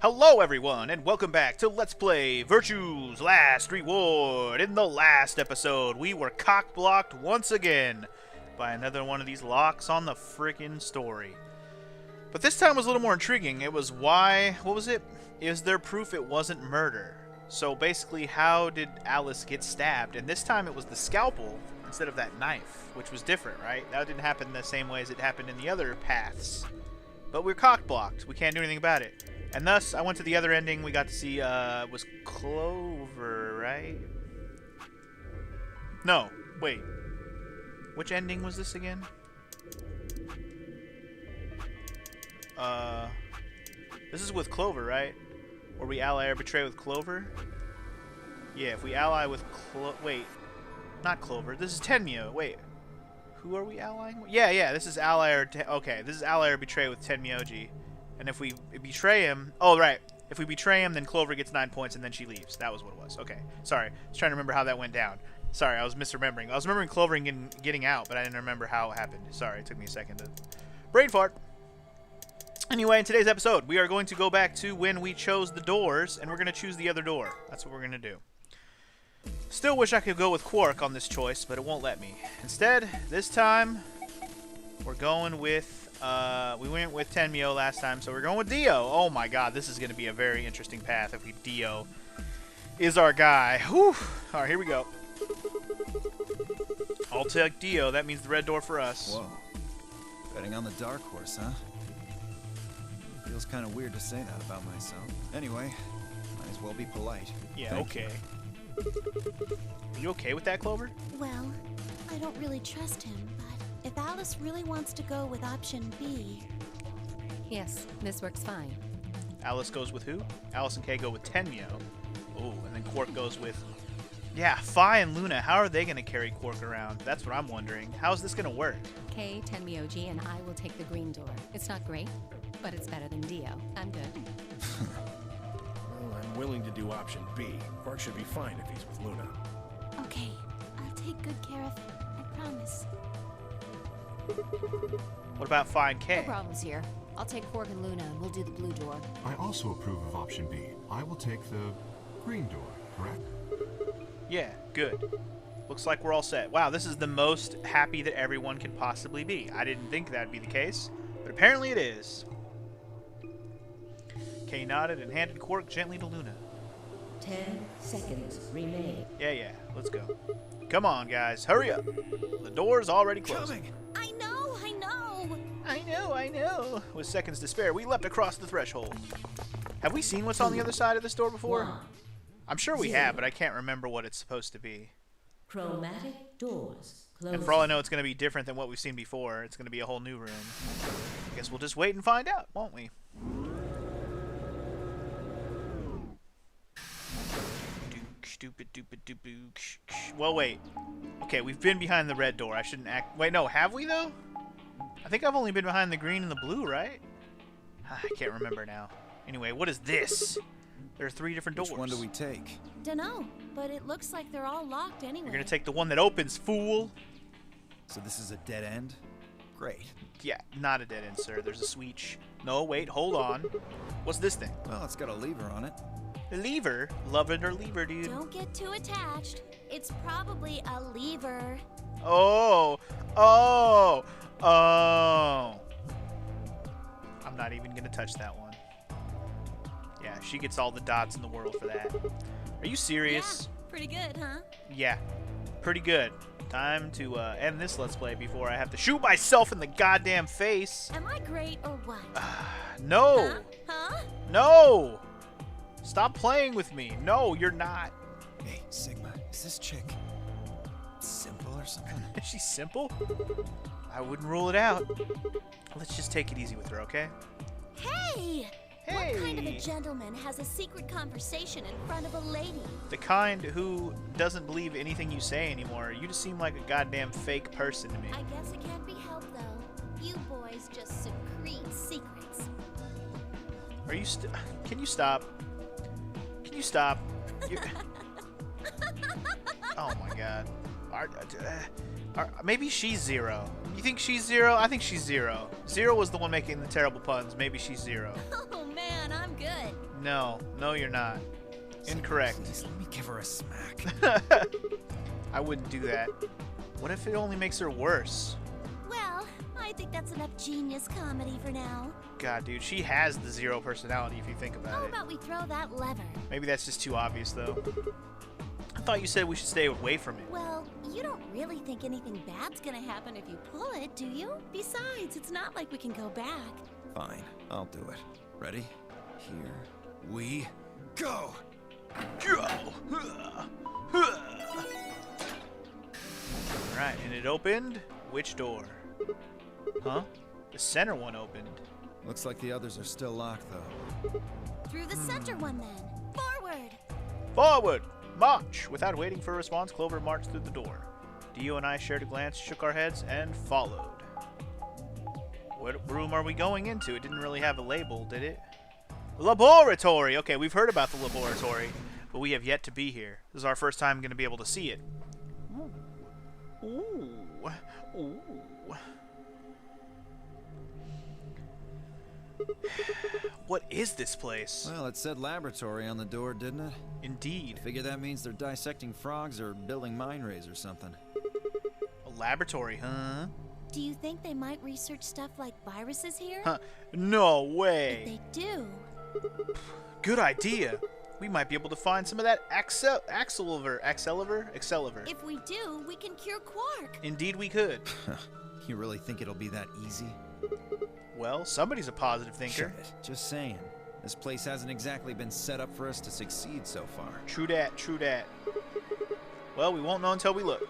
Hello everyone, and welcome back to Let's Play Virtue's Last Reward. In the last episode, we were cock-blocked once again by another one of these locks on the frickin' story. But this time was a little more intriguing. It was what was it? Is there proof it wasn't murder? So basically, how did Alice get stabbed? And this time it was the scalpel instead of that knife, which was different, right? That didn't happen the same way as it happened in the other paths. But we're cock-blocked. We can't do anything about it. And thus, I went to the other ending. We got to see, was Clover, right? No, wait. Which ending was this again? This is with Clover, right? Or we ally or betray with Clover? Yeah, if we ally with wait. Not Clover. This is Tenmyo. Wait. Who are we allying with? Yeah, this is ally or... okay, this is ally or betray with Tenmyoji. And if we betray him... oh, right. If we betray him, then Clover gets 9 points, and then she leaves. That was what it was. Okay. Sorry. I was trying to remember how that went down. Sorry, I was misremembering. I was remembering Clover and getting out, but I didn't remember how it happened. Sorry, it took me a second to... brain fart. Anyway, in today's episode, we are going to go back to when we chose the doors, and we're going to choose the other door. That's what we're going to do. Still wish I could go with Quark on this choice, but it won't let me. Instead, this time, we're going with... we went with Tenmyo last time, so we're going with Dio. Oh my god, this is going to be a very interesting path if Dio is our guy. Whew. Alright, here we go. I'll take Dio. That means the red door for us. Whoa. Betting on the dark horse, huh? Feels kind of weird to say that about myself. Anyway, might as well be polite. Yeah, Thank okay. Are you okay with that, Clover? Well, I don't really trust him, but if Alice really wants to go with option B... Yes, this works fine. Alice goes with who? Alice and Kay go with Tenmyo. Oh, and then Quark goes with... yeah, Phi and Luna. How are they going to carry Quark around? That's what I'm wondering. How's this going to work? Kay, Tenmyoji, and I will take the green door. It's not great, but it's better than Dio. I'm good. Well, I'm willing to do option B. Quark should be fine if he's with Luna. Okay, I'll take good care of him. I promise. What about Phi and No Kay? problems here. I'll take Quark and Luna, and we'll do the blue door. I also approve of option B. I will take the green door, correct? Yeah, good. Looks like we're all set. Wow, this is the most happy that everyone can possibly be. I didn't think that'd be the case, but apparently it is. Kay nodded and handed Quark gently to Luna. 10 seconds remain. Yeah, let's go. Come on, guys, hurry up. The door's already closed. Coming! I know! I know. With seconds to spare, we leapt across the threshold. Have we seen what's on the other side of this door before? 1. I'm sure we have, but I can't remember what it's supposed to be. Chromatic doors closing. And for all I know, it's going to be different than what we've seen before. It's going to be a whole new room. Guess we'll just wait and find out, won't we? Well, wait. Okay, we've been behind the red door. I shouldn't act... wait, no, have we, though? I think I've only been behind the green and the blue, right? I can't remember now. Anyway, what is this? There are 3 different doors. Which one do we take? Dunno, but it looks like they're all locked anyway. You're going to take the one that opens, fool. So this is a dead end? Great. Yeah, not a dead end, sir. There's a switch. No, wait, hold on. What's this thing? Well, it's got a lever on it. A lever? Love it or lever, dude. Don't get too attached. It's probably a lever. Oh. I'm not even going to touch that one. Yeah, she gets all the dots in the world for that. Are you serious? Yeah, pretty good, huh? Yeah, pretty good. Time to end this Let's Play before I have to shoot myself in the goddamn face. Am I great or what? No. Huh? No. Stop playing with me. No, you're not. Hey, Sigma, is this chick simple or something? Is she simple? I wouldn't rule it out. Let's just take it easy with her, okay? Hey! Hey! What kind of a gentleman has a secret conversation in front of a lady? The kind who doesn't believe anything you say anymore. You just seem like a goddamn fake person to me. I guess it can't be helped, though. You boys just secrete secrets. Are you can you stop? Can you stop? Oh my god. Maybe she's Zero. You think she's Zero? I think she's Zero. Zero was the one making the terrible puns. Maybe she's Zero. Oh man, I'm good. No. No, you're not. Incorrect. Please, let me give her a smack. I wouldn't do that. What if it only makes her worse? Well, I think that's enough genius comedy for now. God, dude, she has the 0 personality if you think How about it. about we throw that lever? Maybe that's just too obvious, though. I thought you said we should stay away from it. Well, you don't really think anything bad's gonna happen if you pull it, do you? Besides, it's not like we can go back. Fine, I'll do it. Ready? Here we go! Go! Alright, and it opened. Which door? Huh? The center one opened. Looks like the others are still locked, though. Through the center one then. Forward! Forward! March! Without waiting for a response, Clover marched through the door. Dio and I shared a glance, shook our heads, and followed. What room are we going into? It didn't really have a label, did it? Laboratory! Okay, we've heard about the laboratory, but we have yet to be here. This is our first time going to be able to see it. Ooh. Ooh. Ooh. What is this place? Well, it said laboratory on the door, didn't it? Indeed. Figure that means they're dissecting frogs or building mine rays or something. A laboratory, huh? Do you think they might research stuff like viruses here? Huh. No If way. they do, Good idea. We might be able to find some of that Exceliver. if we do, we can cure Quark. Indeed we could. You really think it'll be that easy? Well, somebody's a positive thinker. Shut it. Just saying. This place hasn't exactly been set up for us to succeed so far. True dat, true dat. Well, we won't know until we look.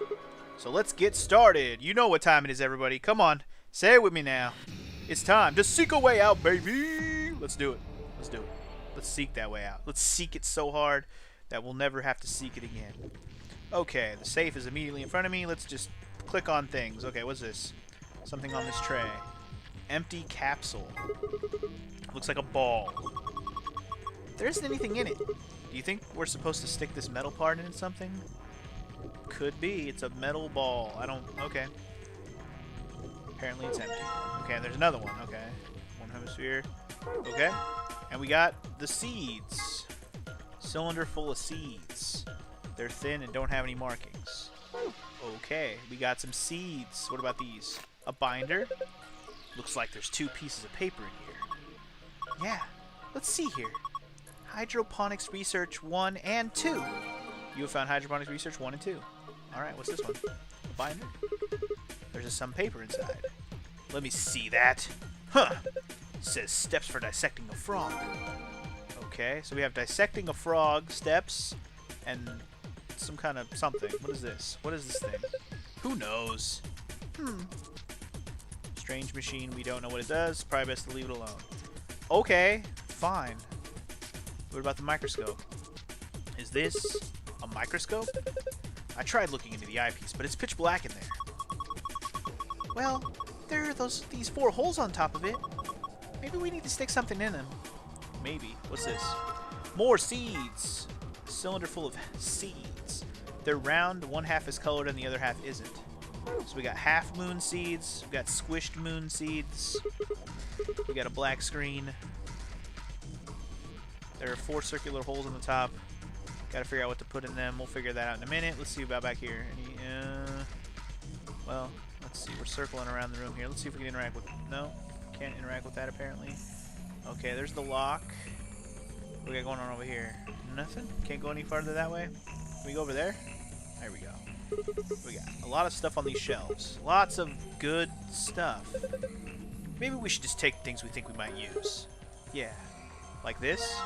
So let's get started. You know what time it is, everybody. Come on. Say it with me now. It's time to seek a way out, baby. Let's do it. Let's do it. Let's seek that way out. Let's seek it so hard that we'll never have to seek it again. Okay, the safe is immediately in front of me. Let's just click on things. Okay, what's this? Something on this tray. Empty capsule. Looks like a ball. There isn't anything in it. Do you think we're supposed to stick this metal part in something? Could be. It's a metal ball. I don't... Okay. Apparently it's empty. Okay, there's another one. Okay. One hemisphere. Okay. And we got the seeds. Cylinder full of seeds. They're thin and don't have any markings. Okay. We got some seeds. What about these? A binder. Looks like there's 2 pieces of paper in here. Yeah. Let's see here. Hydroponics Research 1 and 2. You have found Hydroponics Research 1 and 2. Alright, what's this one? A binder? There's just some paper inside. Let me see that. Huh. It says steps for dissecting a frog. Okay, so we have dissecting a frog, steps, and some kind of something. What is this? What is this thing? Who knows? Strange machine. We don't know what it does. Probably best to leave it alone. Okay, fine. What about the microscope? Is this a microscope? I tried looking into the eyepiece, but it's pitch black in there. Well, there are these 4 holes on top of it. Maybe we need to stick something in them. Maybe. What's this? More seeds. A cylinder full of seeds. They're round. One half is colored and the other half isn't. So we got half moon seeds. We got squished moon seeds. We got a black screen. There are 4 circular holes in the top. Gotta figure out what to put in them. We'll figure that out in a minute. Let's see about back here. Well, let's see. We're circling around the room here. Let's see if we can interact with... No, can't interact with that apparently. Okay, there's the lock. What we got going on over here? Nothing? Can't go any farther that way? Can we go over there? There we go. We got a lot of stuff on these shelves. Lots of good stuff. Maybe we should just take things we think we might use. Yeah. Like this.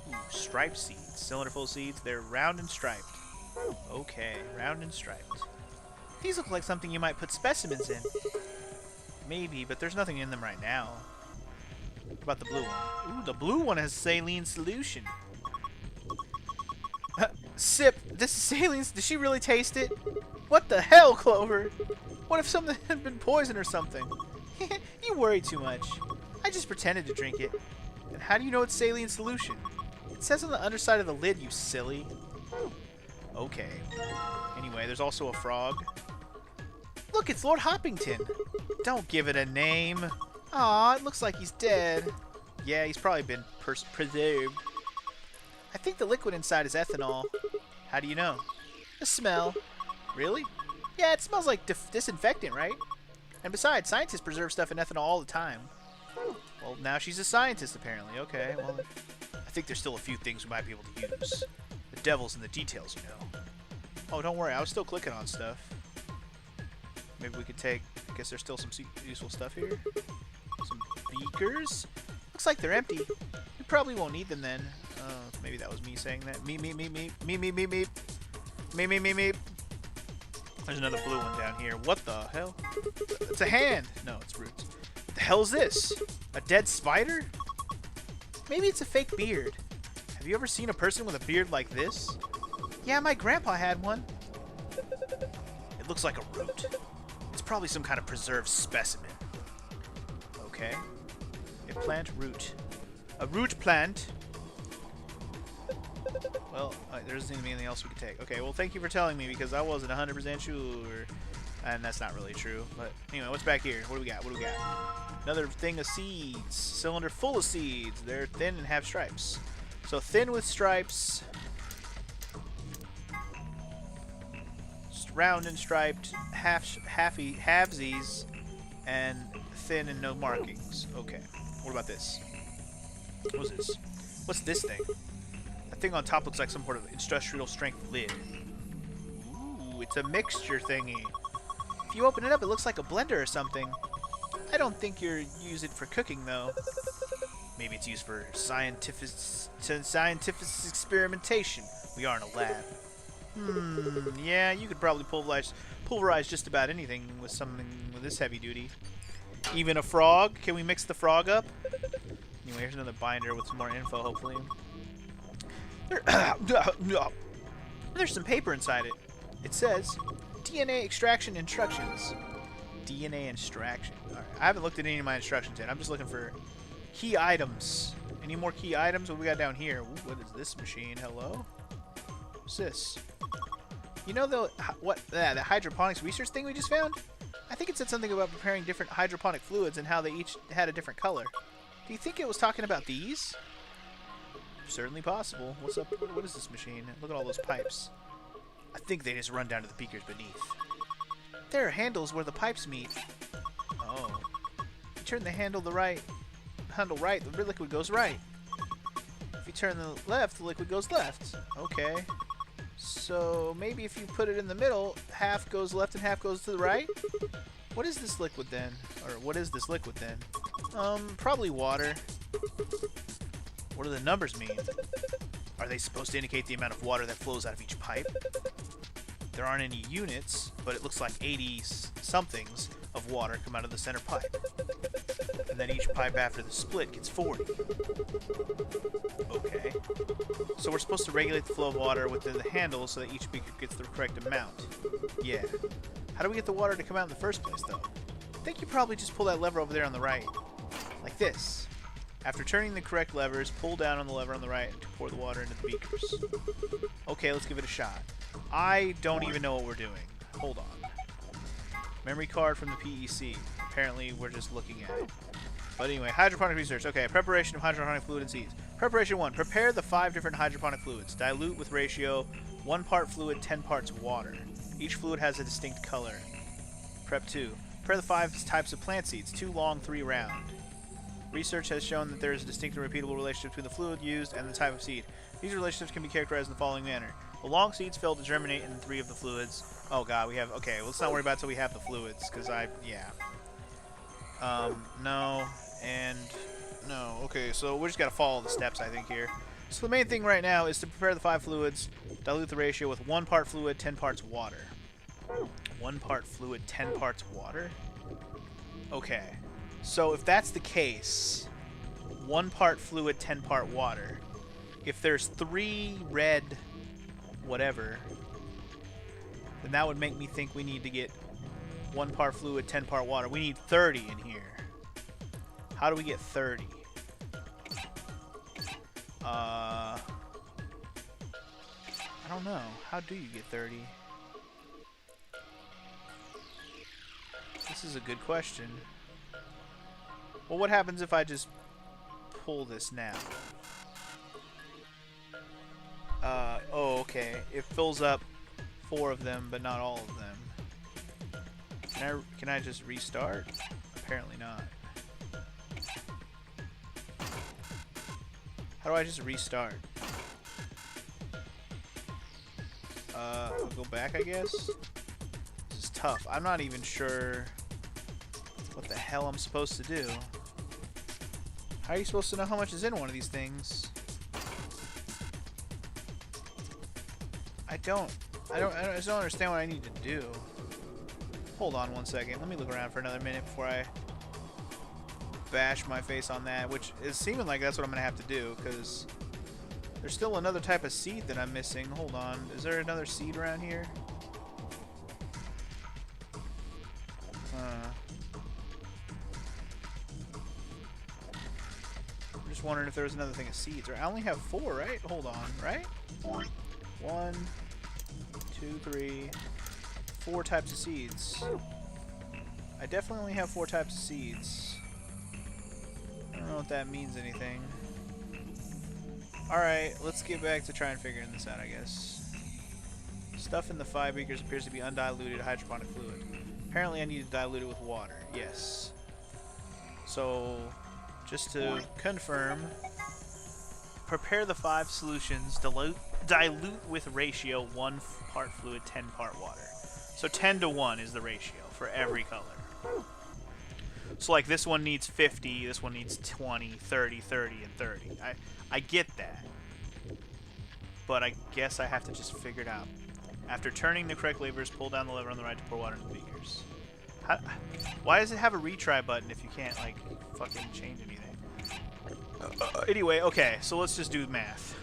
Ooh, striped seeds. Cylinder full of seeds. They're round and striped. Okay, round and striped. These look like something you might put specimens in. Maybe, but there's nothing in them right now. What about the blue one? Ooh, the blue one has saline solution. Sip. This is saline. Did she really taste it? What the hell, Clover? What if something had been poison or something? You worry too much. I just pretended to drink it. And how do you know it's saline solution? It says on the underside of the lid, you silly. Okay. Anyway, there's also a frog. Look, it's Lord Hoppington. Don't give it a name. Aw, it looks like he's dead. Yeah, he's probably been preserved. I think the liquid inside is ethanol. How do you know? The smell. Really? Yeah, it smells like disinfectant, right? And besides, scientists preserve stuff in ethanol all the time. Well, now she's a scientist, apparently. Okay, well, I think there's still a few things we might be able to use. The devil's in the details, you know. Oh, don't worry, I was still clicking on stuff. Maybe we could take... I guess there's still some useful stuff here. Some beakers. Looks like they're empty. We probably won't need them then. Maybe that was me saying that. Me. There's another blue one down here. What the hell? It's a hand. No, it's roots. What the hell is this? A dead spider? Maybe it's a fake beard. Have you ever seen a person with a beard like this? Yeah, my grandpa had one. It looks like a root. It's probably some kind of preserved specimen. Okay. A plant root. A root plant. Well, there doesn't seem to be anything else we could take. Okay, well, thank you for telling me because I wasn't 100% sure. And that's not really true. But anyway, what's back here? What do we got? What do we got? Another thing of seeds. Cylinder full of seeds. They're thin and have stripes. So thin with stripes. Round and striped. Halvesies. And thin and no markings. Okay. What about this? What's this? What's this thing? That thing on top looks like some sort of industrial strength lid. Ooh, it's a mixture thingy. If you open it up, it looks like a blender or something. I don't think you're use it for cooking though. Maybe it's used for scientific experimentation. We are in a lab. Yeah, you could probably pulverize just about anything with something with this heavy duty. Even a frog? Can we mix the frog up? Anyway, here's another binder with some more info, hopefully. There's some paper inside it. It says, DNA extraction instructions. DNA extraction. Alright, I haven't looked at any of my instructions yet. I'm just looking for key items. Any more key items? What we got down here? Ooh, what is this machine? Hello? What's this? You know the hydroponics research thing we just found? I think it said something about preparing different hydroponic fluids and how they each had a different color. Do you think it was talking about these? Certainly possible. What's up? What is this machine? Look at all those pipes. I think they just run down to the beakers beneath. There are handles where the pipes meet. Oh. You turn the handle right, the liquid goes right. If you turn the left, the liquid goes left. Okay. So maybe if you put it in the middle, half goes left and half goes to the right? What is this liquid then? Or what is this liquid then? Probably water. What do the numbers mean? Are they supposed to indicate the amount of water that flows out of each pipe? There aren't any units, but it looks like 80-somethings of water come out of the center pipe. And then each pipe after the split gets 40. Okay. So we're supposed to regulate the flow of water within the handle so that each beaker gets the correct amount. Yeah. How do we get the water to come out in the first place, though? I think you probably just pull that lever over there on the right. Like this. After turning the correct levers, pull down on the lever on the right to pour the water into the beakers. Okay, let's give it a shot. I don't even know what we're doing. Hold on. Memory card from the PEC. Apparently, we're just looking at it. But anyway, hydroponic research. Okay, preparation of hydroponic fluid and seeds. Preparation 1. Prepare the 5 different hydroponic fluids. Dilute with ratio 1 part fluid, 10 parts water. Each fluid has a distinct color. Prep 2. Prepare the 5 types of plant seeds. 2 long, 3 round. Research has shown that there is a distinct and repeatable relationship between the fluid used and the type of seed. These relationships can be characterized in the following manner. The long seeds fail to germinate in 3 of the fluids. Oh god, we have... Okay, well, let's not worry about it until we have the fluids, because yeah. No, and no. Okay, so we just gotta follow the steps, I think, here. So the main thing right now is to prepare the 5 fluids, dilute the ratio with 1 part fluid, 10 parts water. 1 part fluid, 10 parts water? Okay. So if that's the case, 1 part fluid, 10 part water. If there's 3 red whatever, then that would make me think we need to get 1 part fluid, 10 part water. We need 30 in here. How do we get 30? I don't know. How do you get 30? This is a good question. Well, what happens if I just pull this now? Oh, okay. It fills up 4 of them, but not all of them. Can I just restart? Apparently not. How do I just restart? I'll go back, I guess. This is tough. I'm not even sure what the hell I'm supposed to do. How are you supposed to know how much is in one of these things? I just don't understand what I need to do. Hold on one second. Let me look around for another minute before I bash my face on that, which is seeming like that's what I'm gonna have to do, because there's still another type of seed that I'm missing. Hold on. Is there another seed around here? I'm just wondering if there was another thing of seeds. I only have 4, right? Hold on, right? 1, 2, 3, 4 types of seeds. I definitely only have 4 types of seeds. I don't know if that means anything. Alright, let's get back to trying figuring this out, I guess. Stuff in the 5 beakers appears to be undiluted hydroponic fluid. Apparently I need to dilute it with water. Yes. So, just to confirm, prepare the 5 solutions, dilute with ratio 1 part fluid, 10 part water. So 10 to 1 is the ratio for every color. So like this one needs 50, this one needs 20, 30, 30, and 30. I get that. But I guess I have to just figure it out. After turning the correct levers, pull down the lever on the right to pour water into the beakers. Why does it have a retry button if you can't, like, fucking change anything? Anyway, okay, so let's just do math.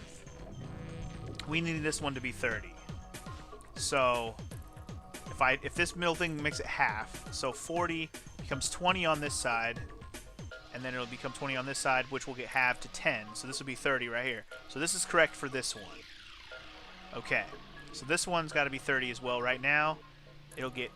We need this one to be 30. So, if this middle thing makes it half, so 40 becomes 20 on this side, and then it'll become 20 on this side, which will get halved to 10. So this will be 30 right here. So this is correct for this one. Okay, so this one's got to be 30 as well. Right now, it'll get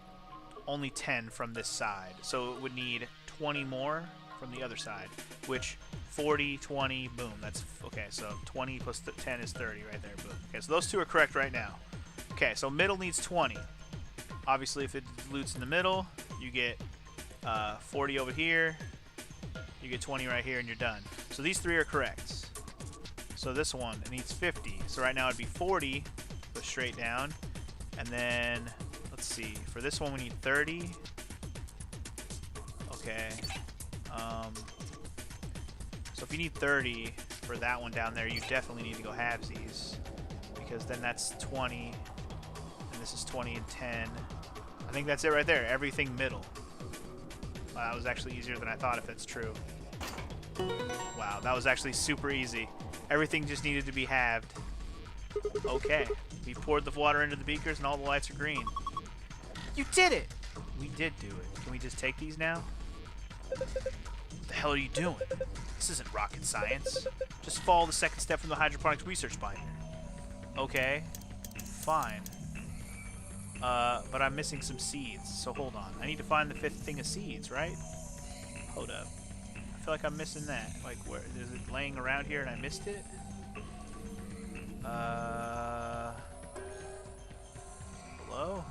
only 10 from this side. So it would need 20 more from the other side, which 40, 20, boom. That's okay. So 20 plus 10 is 30 right there. Boom. Okay, so those two are correct right now. Okay, so middle needs 20. Obviously, if it dilutes in the middle, you get 40 over here. You get 20 right here, and you're done. So these 3 are correct. So this one, it needs 50. So right now it'd be 40, go straight down. And then, let's see, for this one we need 30. Okay. So if you need 30 for that one down there, you definitely need to go halvesies. Because then that's 20, and this is 20 and 10. I think that's it right there, everything middle. That was actually easier than I thought, if that's true. Wow, that was actually super easy. Everything just needed to be halved. Okay. We poured the water into the beakers and all the lights are green. You did it! We did do it. Can we just take these now? What the hell are you doing? This isn't rocket science. Just follow the second step from the hydroponics research binder. Okay. Fine. But I'm missing some seeds, so hold on. I need to find the 5th thing of seeds, right? Hold up. I feel like I'm missing that. Like, where is it laying around here and I missed it? Hello?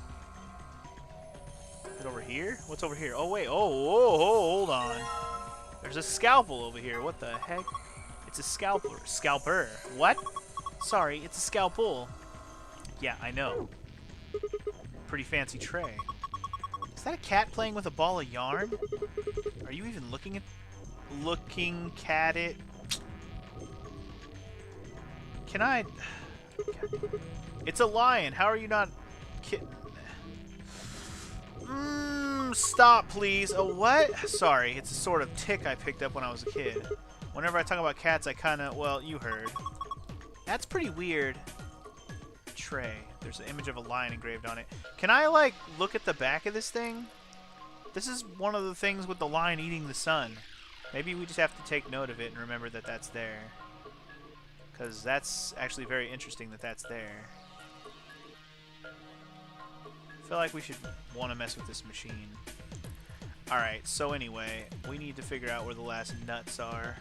Is it over here? What's over here? Oh, wait. Oh, hold on. There's a scalpel over here. What the heck? It's a scalper. What? Sorry, it's a scalpel. Yeah, I know. Pretty fancy tray. Is that a cat playing with a ball of yarn? Are you even looking at it? Can I? It's a lion. How are you not kidding? Stop, please. Oh, what? Sorry, it's a sort of tick I picked up when I was a kid. Whenever I talk about cats, I kind of, well, you heard. That's pretty weird. Tray. There's an image of a lion engraved on it. Can I, like, look at the back of this thing? This is one of the things with the lion eating the sun. Maybe we just have to take note of it and remember that that's there. Because that's actually very interesting that that's there. I feel like we should want to mess with this machine. Alright, so anyway, we need to figure out where the last nuts are.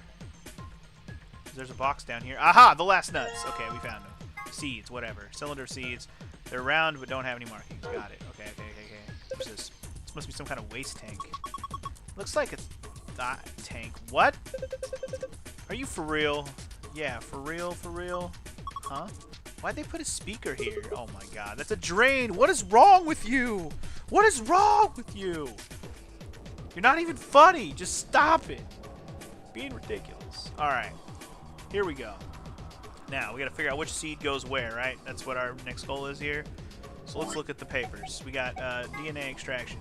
There's a box down here. Aha! The last nuts. Okay, we found them. Seeds, whatever. Cylinder seeds. They're round but don't have any markings. Got it. Okay. What's this? This must be some kind of waste tank. Looks like a tank. What? Are you for real? Yeah, for real? Huh? Why'd they put a speaker here? Oh my god, that's a drain! What is wrong with you? What is wrong with you? You're not even funny! Just stop it! Being ridiculous. Alright, here we go. Now, we gotta figure out which seed goes where, right? That's what our next goal is here. So let's look at the papers. We got DNA extraction.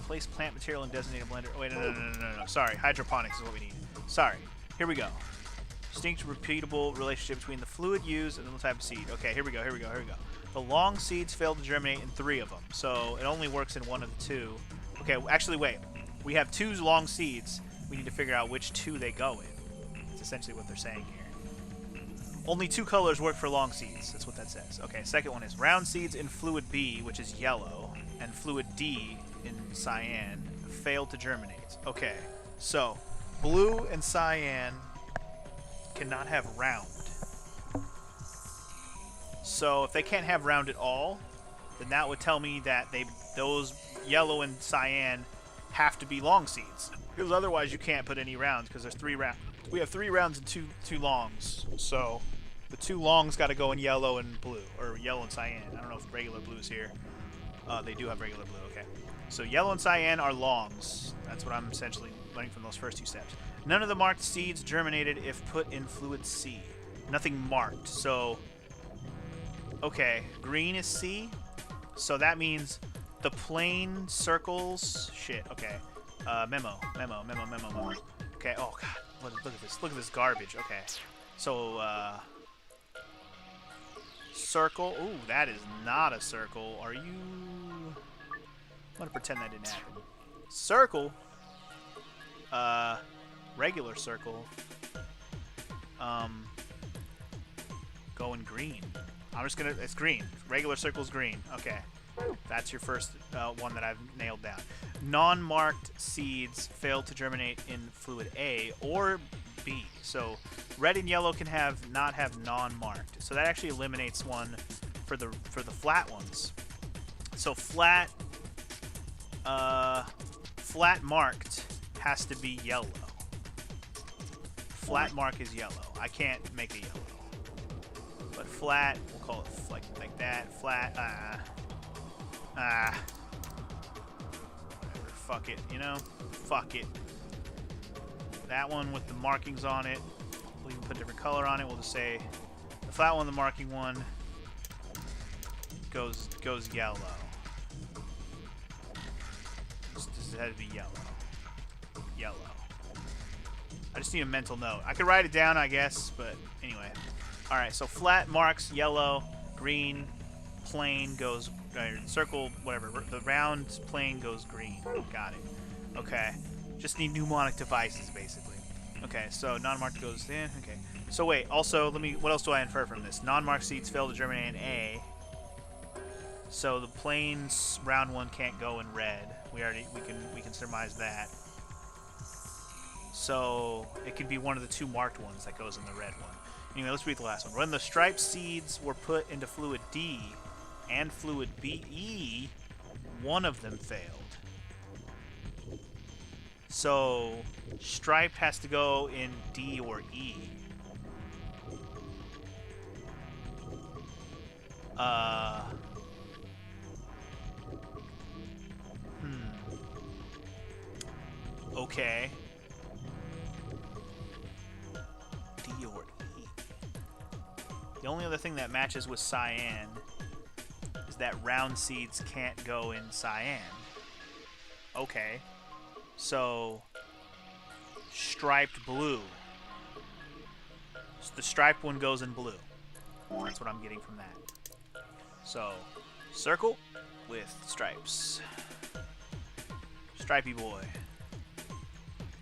Place plant material in designated blender. Wait, no. Sorry, hydroponics is what we need. Sorry. Here we go. Distinct, repeatable relationship between the fluid used and the type of seed. Okay, here we go. The long seeds fail to germinate in 3 of them, so it only works in 1 of the 2. Okay, actually, wait. We have 2 long seeds. We need to figure out which 2 they go in. That's essentially what they're saying here. Only 2 colors work for long seeds. That's what that says. Okay, second one is round seeds in fluid B, which is yellow, and fluid D in cyan failed to germinate. Okay, so blue and cyan cannot have round. So if they can't have round at all, then that would tell me that those yellow and cyan have to be long seeds. Because otherwise you can't put any rounds because there's 3 rounds. We have 3 rounds and two longs. So the 2 longs got to go in yellow and blue, or yellow and cyan. I don't know if regular blue is here. They do have regular blue. Okay. So yellow and cyan are longs. That's what I'm essentially learning from those first 2 steps. None of the marked seeds germinated if put in fluid C. Nothing marked. So, okay, green is C. So that means the plain circles. Shit. Okay. Memo. Okay. Oh god. Look at this. Look at this garbage. Okay. So circle. Ooh, that is not a circle. Are you? I'm gonna pretend that didn't happen. Circle. Regular circle. Going green. I'm just gonna. It's green. Regular circle's green. Okay. That's your first one that I've nailed down. Non-marked seeds fail to germinate in fluid A or B. So red and yellow can not have non-marked. So that actually eliminates one for the flat ones. So flat marked has to be yellow. Flat mark is yellow. I can't make a yellow. But flat, we'll call it like that. Flat, whatever, fuck it, you know? Fuck it. That one with the markings on it, we'll even put a different color on it. We'll just say the flat one, the marking one, goes yellow. This had to be yellow. Yellow. I just need a mental note. I could write it down, I guess, but anyway. Alright, so flat marks yellow, green, plain goes, circle, whatever. The round plain goes green. Got it. Okay. Just need mnemonic devices, basically. Okay, so non-marked goes in. Okay. So wait, also, what else do I infer from this? Non-marked seeds fail to germinate in A. So the plain round one can't go in red. We can surmise that. So it could be one of the 2 marked ones that goes in the red one. Anyway, let's read the last one. When the striped seeds were put into fluid D and fluid BE, one of them failed. So striped has to go in D or E. Okay. D or E. The only other thing that matches with cyan is that round seeds can't go in cyan. Okay. So, striped blue. So the striped one goes in blue. That's what I'm getting from that. So, circle with stripes. Stripey boy.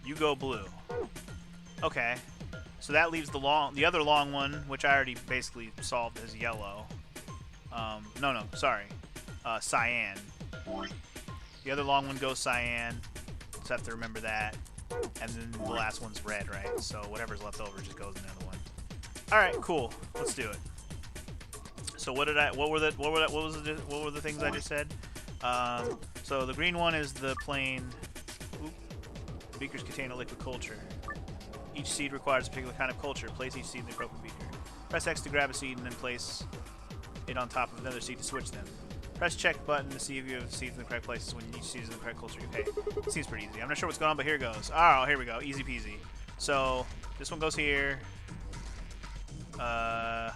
You go blue. Okay. So that leaves the other long one, which I already basically solved as yellow. No, sorry. Cyan. The other long one goes cyan. Just have to remember that. And then the last one's red, right? So whatever's left over just goes in the other one. All right, cool. Let's do it. So what were the things I just said? So the green one is the plain. Oop, beakers contain a liquid culture. Each seed requires a particular kind of culture. Place each seed in the appropriate beaker. Press X to grab a seed and then place it on top of another seed to switch them. Press check button to see if you have seeds in the correct places when each seed is in the correct culture. Okay, it seems pretty easy. I'm not sure what's going on, but here it goes. Oh, here we go. Easy peasy. So this one goes here. I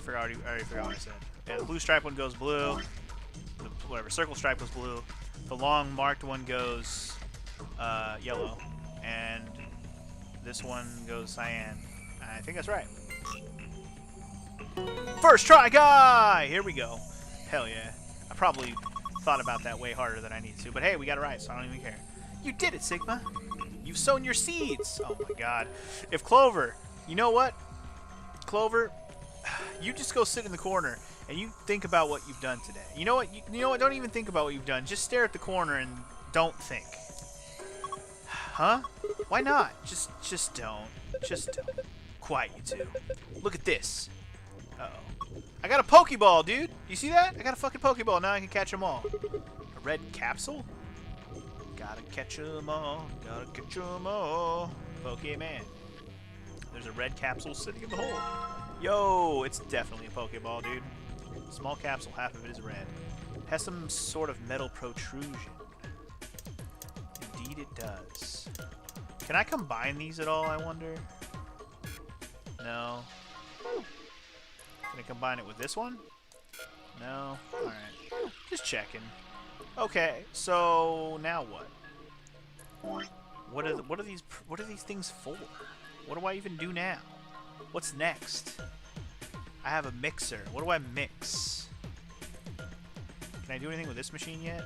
already forgot what I said. Yeah, the blue stripe one goes blue. The whatever circle stripe goes blue. The long marked one goes yellow, and this one goes cyan. I think that's right. First try, guy! Here we go. Hell yeah. I probably thought about that way harder than I need to, but hey, we got it right, so I don't even care. You did it, Sigma. You've sown your seeds. Oh my god. If Clover, you know what? Clover, you just go sit in the corner and you think about what you've done today. You know what? You know what? Don't even think about what you've done. Just stare at the corner and don't think. Huh? Why not? Just don't. Just don't. Quiet, you two. Look at this. Uh-oh. I got a Pokeball, dude. You see that? I got a fucking Pokeball. Now I can catch them all. A red capsule? Gotta catch them all. Gotta catch them all. Pokemon. There's a red capsule sitting in the hole. Yo, it's definitely a Pokeball, dude. Small capsule, half of it is red. Has some sort of metal protrusion. Indeed it does. Can I combine these at all, I wonder? No. Can I combine it with this one? No? Alright. Just checking. Okay, so now what? What are these things for? What do I even do now? What's next? I have a mixer. What do I mix? Can I do anything with this machine yet?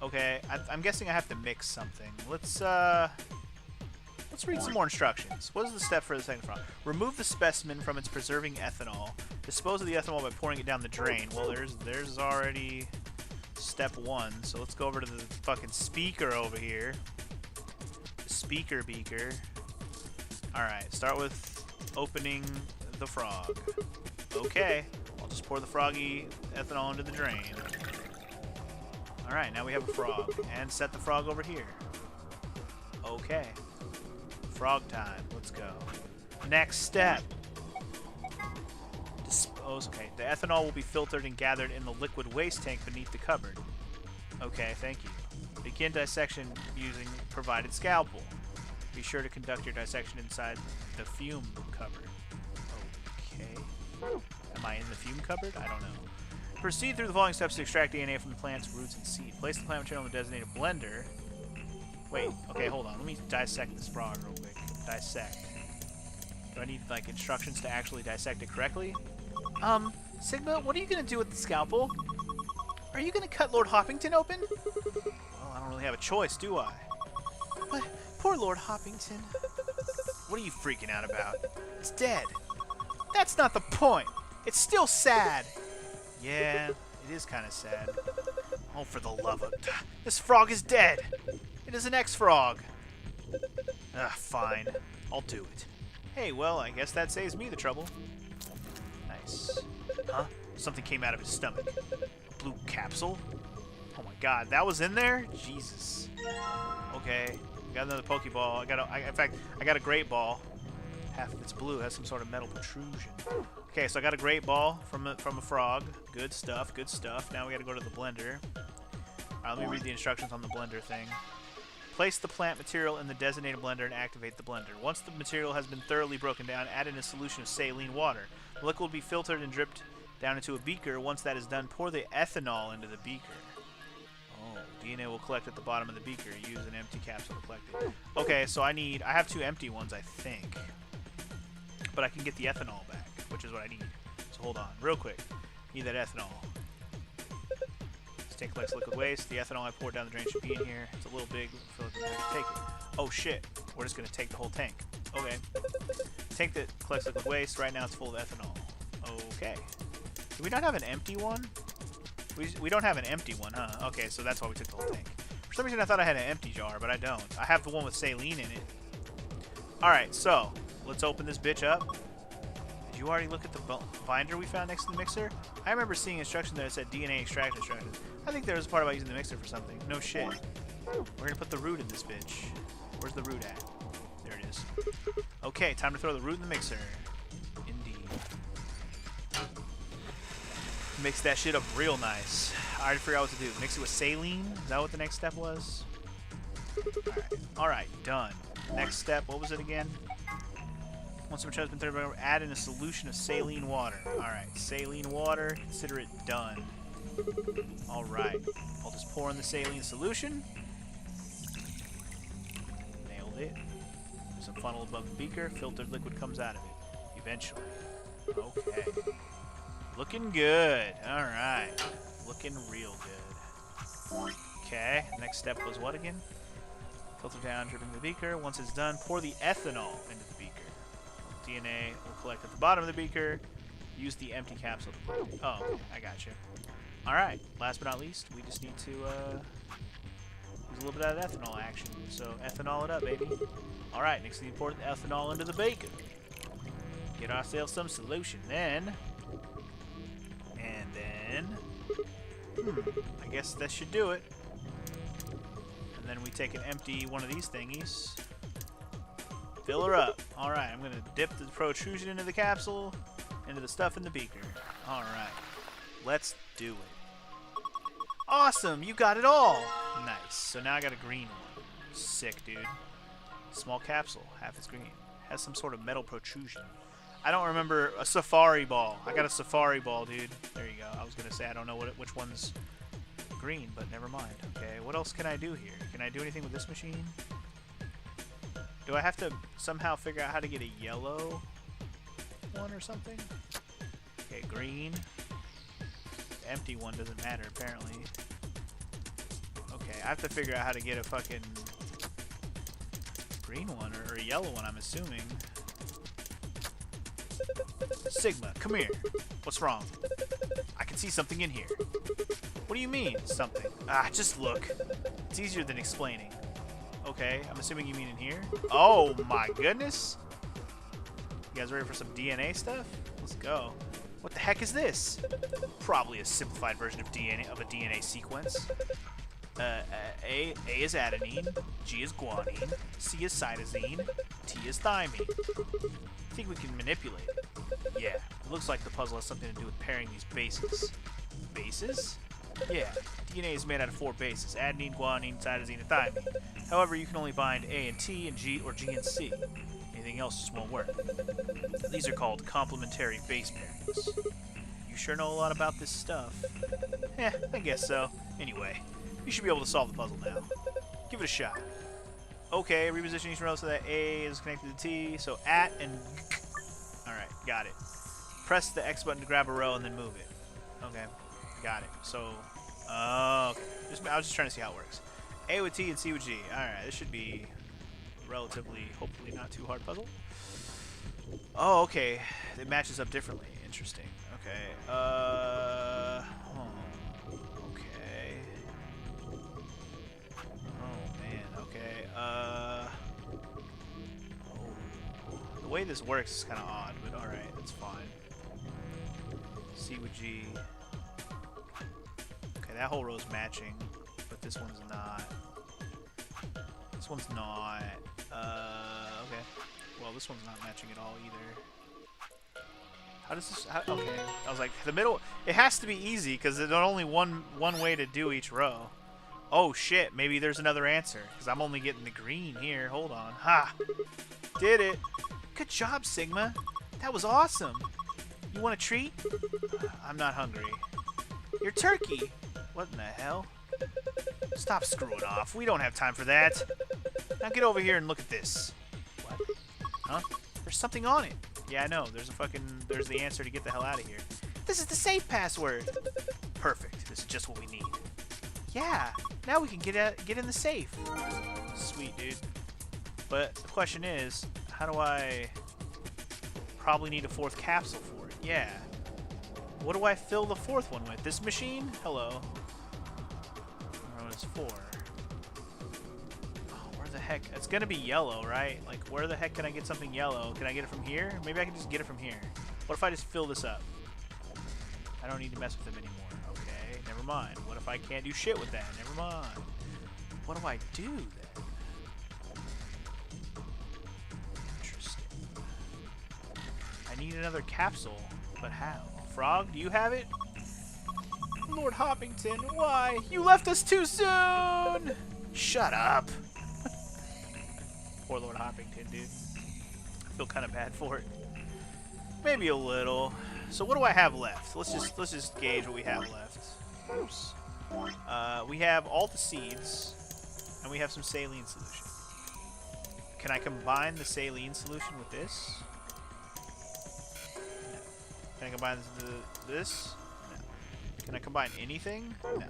Okay, I'm guessing I have to mix something. Let's read some more instructions. What is the step for the second frog? Remove the specimen from its preserving ethanol. Dispose of the ethanol by pouring it down the drain. Well, there's already step one. So let's go over to the fucking speaker over here. The speaker beaker. Alright, start with opening the frog. Okay, I'll just pour the froggy ethanol into the drain. Alright, now we have a frog. And set the frog over here. Okay. Frog time. Let's go. Next step. Dispose. Okay, the ethanol will be filtered and gathered in the liquid waste tank beneath the cupboard. Okay, thank you. Begin dissection using provided scalpel. Be sure to conduct your dissection inside the fume cupboard. Okay. Am I in the fume cupboard? I don't know. Proceed through the following steps to extract DNA from the plant's roots and seed. Place the plant material in the designated blender. Wait, okay, hold on. Let me dissect this frog real quick. Dissect. Do I need, like, instructions to actually dissect it correctly? Sigma, what are you going to do with the scalpel? Are you going to cut Lord Hoppington open? Well, I don't really have a choice, do I? But poor Lord Hoppington. What are you freaking out about? It's dead. That's not the point. It's still sad. Yeah, it is kind of sad. Oh, for the love of... This frog is dead. It is an ex-frog. Ugh, fine. I'll do it. Hey, well, I guess that saves me the trouble. Nice. Huh? Something came out of his stomach. A blue capsule? Oh my god, that was in there? Jesus. Okay. Got another Pokeball. In fact, I got a Great Ball. Half of it's blue. It has some sort of metal protrusion. Okay, so I got a Great Ball from a frog. Good stuff, good stuff. Now we gotta go to the blender. Alright, let me read the instructions on the blender thing. Place the plant material in the designated blender and activate the blender. Once the material has been thoroughly broken down, add in a solution of saline water. The liquid will be filtered and dripped down into a beaker. Once that is done, pour the ethanol into the beaker. Oh, DNA will collect at the bottom of the beaker. Use an empty capsule to collect it. Okay, so I have 2 empty ones, I think. But I can get the ethanol back, which is what I need. So hold on, real quick. Need that ethanol. This tank collects liquid waste. The ethanol I poured down the drain should be in here. It's a little big. Fill it. Take it. Oh shit! We're just gonna take the whole tank. Okay. Tank that collects liquid waste. Right now it's full of ethanol. Okay. Do we not have an empty one? We don't have an empty one, huh? Okay, so that's why we took the whole tank. For some reason I thought I had an empty jar, but I don't. I have the one with saline in it. Alright, so let's open this bitch up. Did you already look at the binder we found next to the mixer? I remember seeing instructions there that said DNA extraction instructions. I think there was a part about using the mixer for something. No shit. We're gonna put the root in this bitch. Where's the root at? There it is. Okay, time to throw the root in the mixer. Indeed. Mix that shit up real nice. I already figured out what to do. Mix it with saline? Is that what the next step was? Alright, done. Next step, what was it again? Once the material has been thrown, add in a solution of saline water. Alright, saline water, consider it done. Alright, I'll just pour in the saline solution. Nailed it. There's a funnel above the beaker, filtered liquid comes out of it. Eventually. Okay. Looking good. Alright. Looking real good. Okay, next step was what again? Filter down, dripping the beaker. Once it's done, pour the ethanol into the beaker. DNA will collect at the bottom of the beaker. Use the empty capsule to pour it. Oh, okay, I got you. Alright, last but not least, we just need to use a little bit of that ethanol action. So, ethanol it up, baby. Alright, next we need to pour the ethanol into the beaker. Get ourselves some solution. Then, I guess that should do it. And then we take an empty one of these thingies. Fill her up. Alright, I'm going to dip the protrusion into the capsule, into the stuff in the beaker. Alright, let's do it. Awesome, you got it all. Nice. So now I got a green one. Sick, dude. Small capsule, half is green. Has some sort of metal protrusion. I don't remember a safari ball. I got a safari ball, dude. There you go. I was gonna say I don't know which one's green, but never mind. Okay, what else can I do here? Can I do anything with this machine? Do I have to somehow figure out how to get a yellow one or something? Okay, green. The empty one doesn't matter apparently. Okay, I have to figure out how to get a fucking green one or a yellow one, I'm assuming. Sigma, come here. What's wrong? I can see something in here. What do you mean, something? Ah, just look. It's easier than explaining. Okay, I'm assuming you mean in here? Oh my goodness! You guys ready for some DNA stuff? Let's go. What the heck is this? Probably a simplified version of a DNA sequence. A is adenine, G is guanine, C is cytosine, T is thymine. I think we can manipulate it. Yeah, it looks like the puzzle has something to do with pairing these bases. Bases? Yeah, DNA is made out of 4 bases: adenine, guanine, cytosine, and thymine. However, you can only bind A and T and G or G and C. Anything else just won't work. These are called complementary base pairings. You sure know a lot about this stuff. I guess so. Anyway, you should be able to solve the puzzle now. Give it a shot. Okay, reposition each row so that A is connected to T, so at and G. Alright, got it. Press the X button to grab a row and then move it. Okay, got it. So, okay. I was just trying to see how it works. A with T and C with G. Alright, this should be relatively, hopefully not too hard puzzle. Oh, okay. It matches up differently. Interesting. Okay. Okay. Oh, man. Okay. The way this works is kind of odd, but alright, that's fine. C with G. Okay, that whole row's matching, but this one's not. This one's not. Okay. Well, this one's not matching at all either. How does this... okay. I was like, the middle... It has to be easy, because there's only one way to do each row. Oh, shit. Maybe there's another answer, because I'm only getting the green here. Hold on. Ha! Did it! Good job, Sigma. That was awesome. You want a treat? I'm not hungry. You're turkey. What in the hell? Stop screwing off. We don't have time for that. Now get over here and look at this. What? Huh? There's something on it. Yeah, I know. There's the answer to get the hell out of here. This is the safe password. Perfect. This is just what we need. Yeah. Now we can get in the safe. Sweet, dude. But the question is, how do I... Probably need a 4th capsule for it. Yeah. What do I fill the 4th one with? This machine? Hello. Oh, it's 4. heck? It's gonna be yellow, right? Like, where the heck can I get something yellow? Can I get it from here? Maybe I can just get it from here. What if I just fill this up? I don't need to mess with them anymore. Okay, never mind. What if I can't do shit with that? Never mind. What do I do then? Interesting. I need another capsule, but how? Frog, do you have it? Lord Hoppington, why? You left us too soon! Shut up! Poor Lord Hoppington, dude. I feel kind of bad for it. Maybe a little. So what do I have left? Let's just gauge what we have left. Oops. We have all the seeds, and we have some saline solution. Can I combine the saline solution with this? No. Can I combine this? No. Can I combine anything? No.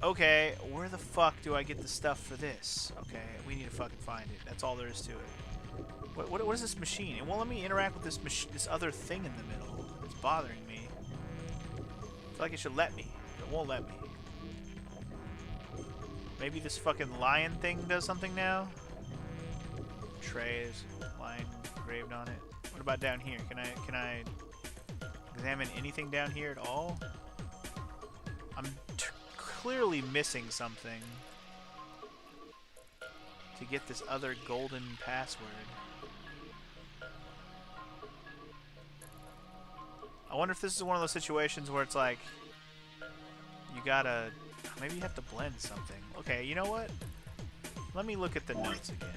Okay, where the fuck do I get the stuff for this? Okay, we need to fucking find it. That's all there is to it. What is this machine? It won't let me interact with this other thing in the middle. It's bothering me. I feel like it should let me, but it won't let me. Maybe this fucking lion thing does something now? Tray is lion engraved on it. What about down here? Can I examine anything down here at all? I'm clearly missing something to get this other golden password. I wonder if this is one of those situations where it's like you gotta, maybe you have to blend something. Okay, you know what? Let me look at the notes again.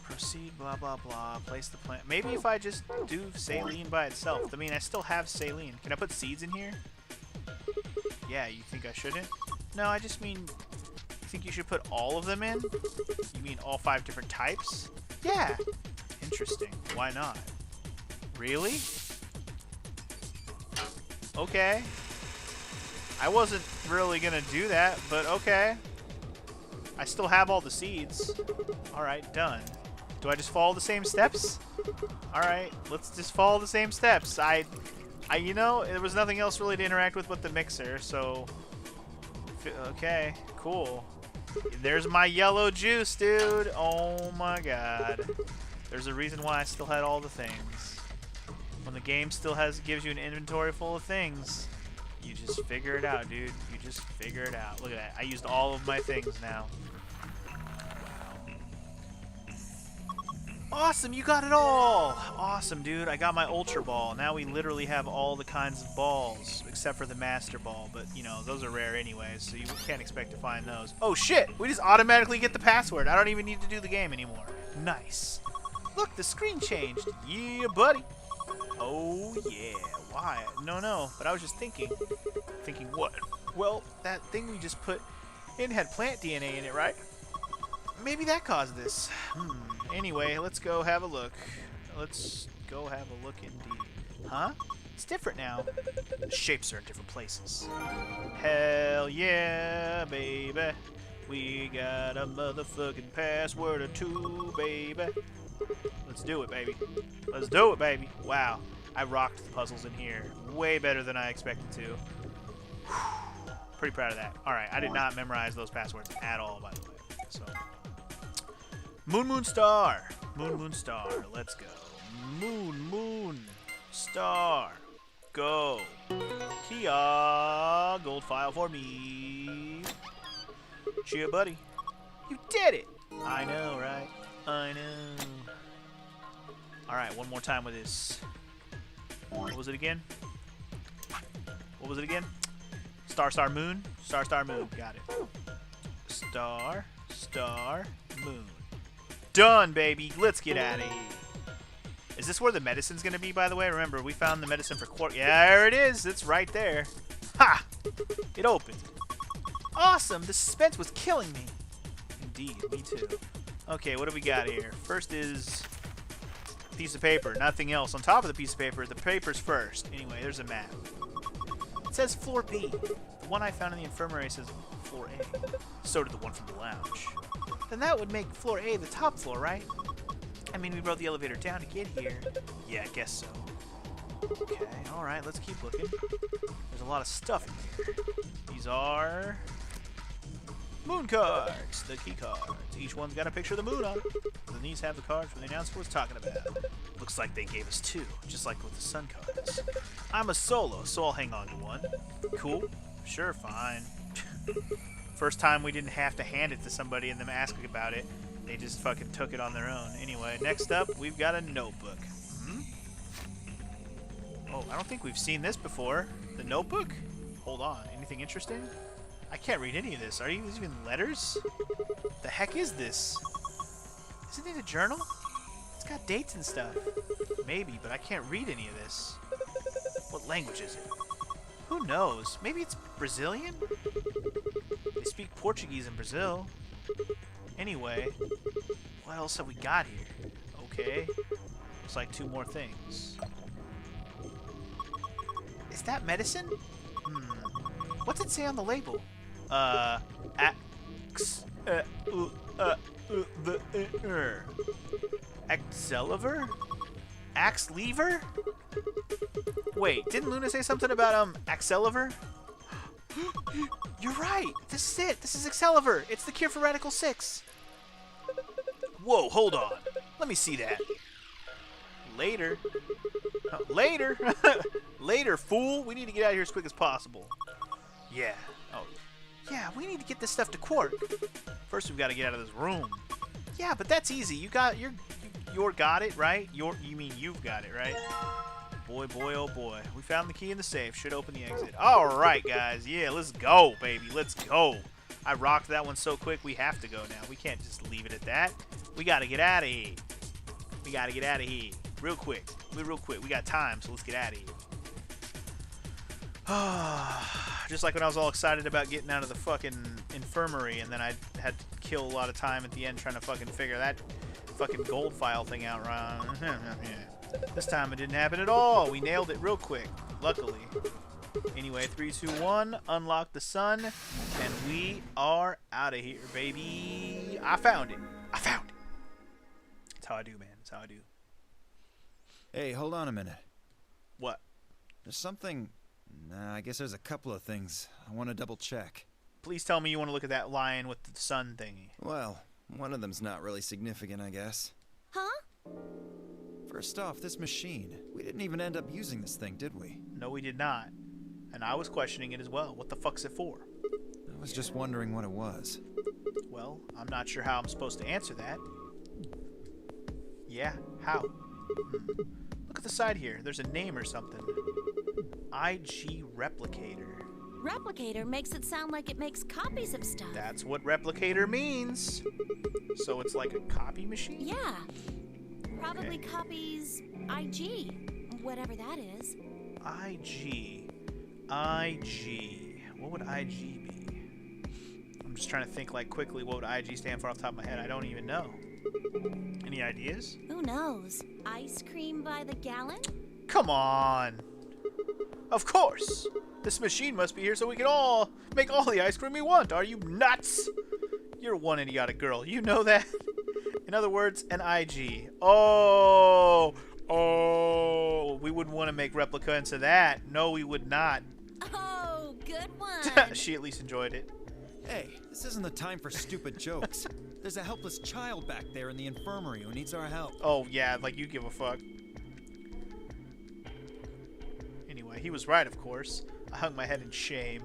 Proceed, blah blah blah. Place the plant. Maybe if I just do saline by itself. I mean, I still have saline. Can I put seeds in here? Yeah, you think I shouldn't? No, I just mean, you think you should put all of them in? You mean all 5 different types? Yeah. Interesting. Why not? Really? Okay. I wasn't really gonna do that, but okay. I still have all the seeds. Alright, done. Do I just follow the same steps? Alright, let's just follow the same steps. You know, there was nothing else really to interact with but the mixer, so... Okay, cool. There's my yellow juice, dude! Oh my god. There's a reason why I still had all the things. When the game still gives you an inventory full of things, you just figure it out, dude. You just figure it out. Look at that. I used all of my things now. Awesome, you got it all! Awesome, dude. I got my Ultra Ball. Now we literally have all the kinds of balls, except for the Master Ball. But, you know, those are rare anyways, so you can't expect to find those. Oh, shit! We just automatically get the password. I don't even need to do the game anymore. Nice. Look, the screen changed. Yeah, buddy. Oh, yeah. Why? No. But I was just thinking. Thinking what? Well, that thing we just put in had plant DNA in it, right? Maybe that caused this. Anyway, let's go have a look. Let's go have a look indeed. Huh? It's different now. The shapes are in different places. Hell yeah, baby. We got a motherfucking password or two, baby. Let's do it, baby. Let's do it, baby. Wow. I rocked the puzzles in here way better than I expected to. Pretty proud of that. Alright, I did not memorize those passwords at all, by the way. So... Moon Star. Moon Star. Let's go. Moon Star. Go. Kia. Gold file for me. Cheer, buddy. You did it. I know, right? I know. Alright, one more time with this. What was it again? What was it again? Star, moon. Star, moon. Got it. Star, moon. Done, baby. Let's get out of here. Is this where the medicine's going to be, by the way? Remember, we found the medicine for quarter. Yeah, there it is. It's right there. Ha! It opened. Awesome. The suspense was killing me. Indeed, me too. Okay, what do we got here? First is a piece of paper. Nothing else. On top of the piece of paper, the paper's first. Anyway, there's a map. It says floor B. The one I found in the infirmary says floor A. So did the one from the lounge. Then that would make floor A the top floor, right? I mean, we rode the elevator down to get here. Yeah, I guess so. Okay, alright, let's keep looking. There's a lot of stuff in here. These are Moon cards, the key cards. Each one's got a picture of the moon on it. These have the cards where the announcer was talking about. Looks like they gave us two, just like with the sun cards. I'm a solo, so I'll hang on to one. Cool? Sure, fine. First time we didn't have to hand it to somebody and them asking about it. They just fucking took it on their own. Anyway, next up, we've got a notebook. Oh, I don't think we've seen this before. The notebook? Hold on. Anything interesting? I can't read any of this. Are these even letters? The heck is this? Isn't it a journal? It's got dates and stuff. Maybe, but I can't read any of this. What language is it? Who knows? Maybe it's Brazilian? They speak Portuguese in Brazil. Anyway, what else have we got here? Okay. Looks like two more things. Is that medicine? What's it say on the label? Exceliver? Axe lever? Wait, didn't Luna say something about Exceliver? You're right. This is it. This is Exceliver. It's the cure for Radical 6. Whoa, hold on. Let me see that. Later. Later. Later, fool. We need to get out of here as quick as possible. Yeah. Oh. Yeah, we need to get this stuff to Quark. First, we've got to get out of this room. Yeah, but that's easy. You got you've got it, right? You mean you've got it, right? Boy, boy, oh boy. We found the key in the safe. Should open the exit. All right, guys. Yeah, let's go, baby. Let's go. I rocked that one so quick. We have to go now. We can't just leave it at that. We got to get out of here. We got to get out of here. Real quick. Real quick. We got time, so let's get out of here. Just like when I was all excited about getting out of the fucking infirmary, and then I had to kill a lot of time at the end trying to fucking figure that fucking gold file thing out wrong. This time it didn't happen at all. We nailed it real quick, luckily. Anyway, 3, 2, 1, unlock the sun, and we are out of here, baby. I found it. I found it. That's how I do, man. That's how I do. Hey, hold on a minute. What? There's something... Nah, I guess there's a couple of things I want to double check. Please tell me you want to look at that lion with the sun thingy. Well, one of them's not really significant, I guess. Huh? First off, this machine. We didn't even end up using this thing, did we? No, we did not. And I was questioning it as well. What the fuck's it for? I was just wondering what it was. Well, I'm not sure how I'm supposed to answer that. Yeah, how? Look at the side here. There's a name or something. IG Replicator. Replicator makes it sound like it makes copies of stuff. That's what replicator means. So it's like a copy machine? Yeah. Probably Okay. copies IG, whatever that is. IG. What would IG be? I'm just trying to think like quickly what would IG stand for off the top of my head. I don't even know. Any ideas? Who knows? Ice cream by the gallon? Come on. Of course. This machine must be here so we can all make all the ice cream we want. Are you nuts? You're one idiotic girl. You know that? In other words, an IG. Oh, we wouldn't want to make replica into that. No, we would not. Oh, good one. She at least enjoyed it. Hey, this isn't the time for stupid jokes. There's a helpless child back there in the infirmary who needs our help. Oh, yeah, like you give a fuck. Anyway, he was right, of course. I hung my head in shame.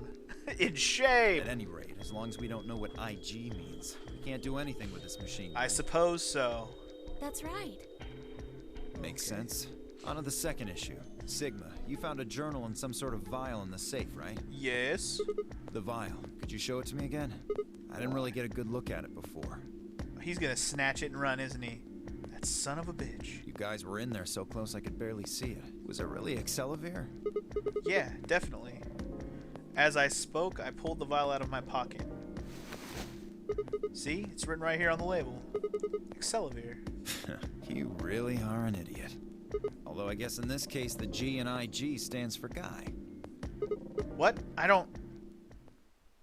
In shame! At any rate, as long as we don't know what IG means, we can't do anything with this machine. I suppose so. That's right. Makes sense. On to the second issue. Sigma, you found a journal and some sort of vial in the safe, right? Yes? The vial. Could you show it to me again? I didn't really get a good look at it before. He's gonna snatch it and run, isn't he? That son of a bitch. You guys were in there so close I could barely see it. Was it really Exceliver? Yeah, definitely. As I spoke, I pulled the vial out of my pocket. See? It's written right here on the label. Exceliver. You really are an idiot. Although I guess in this case the G in IG stands for guy. What? I don't...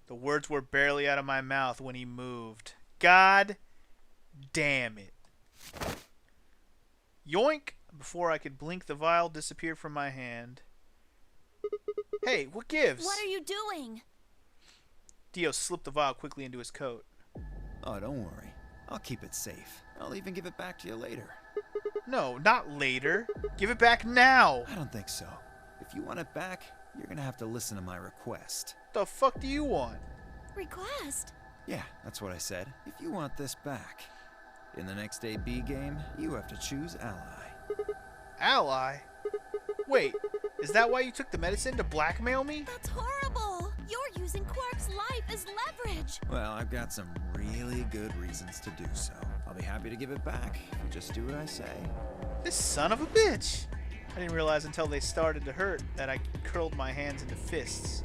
The words were barely out of my mouth when he moved. God damn it. Yoink! Before I could blink, the vial disappeared from my hand. Hey, what gives? What are you doing? Dio slipped the vial quickly into his coat. Oh, don't worry. I'll keep it safe. I'll even give it back to you later. No, not later. Give it back now. I don't think so. If you want it back, you're gonna have to listen to my request. The fuck do you want? Request? Yeah, that's what I said. If you want this back, in the next AB game, you have to choose ally. Ally? Wait, is that why you took the medicine to blackmail me? That's horrible! You're using Quark's life as leverage! Well, I've got some really good reasons to do so. I'll be happy to give it back if you just do what I say. This son of a bitch! I didn't realize until they started to hurt that I curled my hands into fists.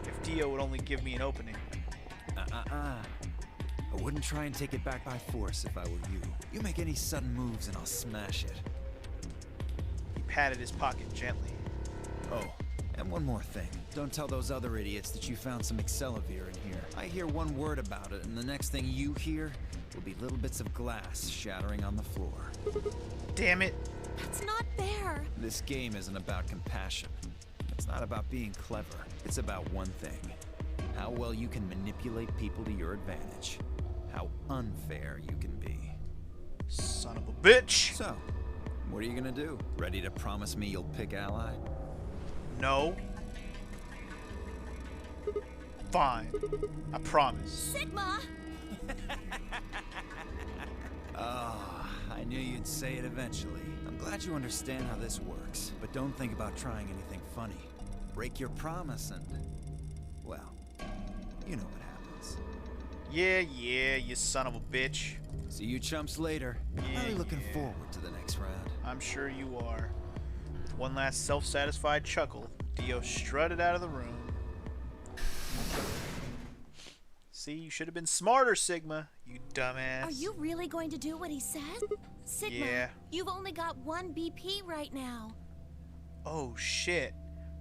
If Dio would only give me an opening. I wouldn't try and take it back by force if I were you. You make any sudden moves and I'll smash it. He patted his pocket gently. Oh, and one more thing. Don't tell those other idiots that you found some Excelavir in here. I hear one word about it, and the next thing you hear will be little bits of glass shattering on the floor. Damn it. That's not fair! This game isn't about compassion. It's not about being clever. It's about one thing. How well you can manipulate people to your advantage. How unfair you can be. Son of a bitch! So, what are you gonna do? Ready to promise me you'll pick ally? No. Fine. I promise. Sigma! Oh, I knew you'd say it eventually. I'm glad you understand how this works, but don't think about trying anything funny. Break your promise and, well, you know what happens. Yeah, you son of a bitch. See you chumps later. Yeah, Really looking yeah. forward to the next round. I'm sure you are. With one last self-satisfied chuckle, Dio strutted out of the room. See, you should have been smarter, Sigma, you dumbass. Are you really going to do what he said? Sigma, Yeah. you've only got 1 BP right now. Oh, shit.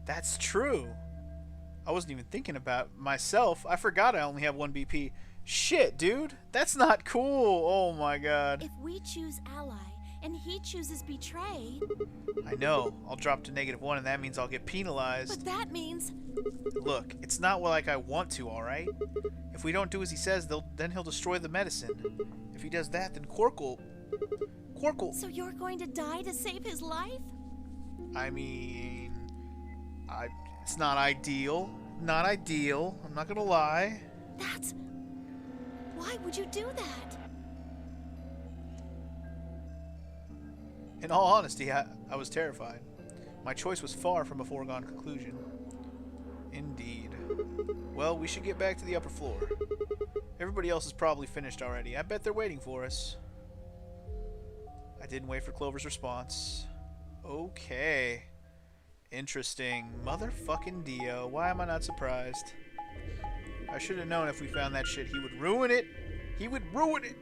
That's true. I wasn't even thinking about myself. I forgot I only have 1 BP. Shit, dude. That's not cool. Oh, my God. If we choose ally and he chooses betray, I know. I'll drop to -1, and that means I'll get penalized. but that means Look, it's not like I want to, alright? If we don't do as he says, then he'll destroy the medicine. If he does that, then Quark will... so you're going to die to save his life? I mean... It's not ideal. Not ideal. I'm not gonna lie. That's... Why would you do that? In all honesty, I was terrified. My choice was far from a foregone conclusion. Indeed. Well, we should get back to the upper floor. Everybody else is probably finished already. I bet they're waiting for us. I didn't wait for Clover's response. Okay. Interesting. Motherfucking Dio. Why am I not surprised? I should have known if we found that shit, he would ruin it. He would ruin it.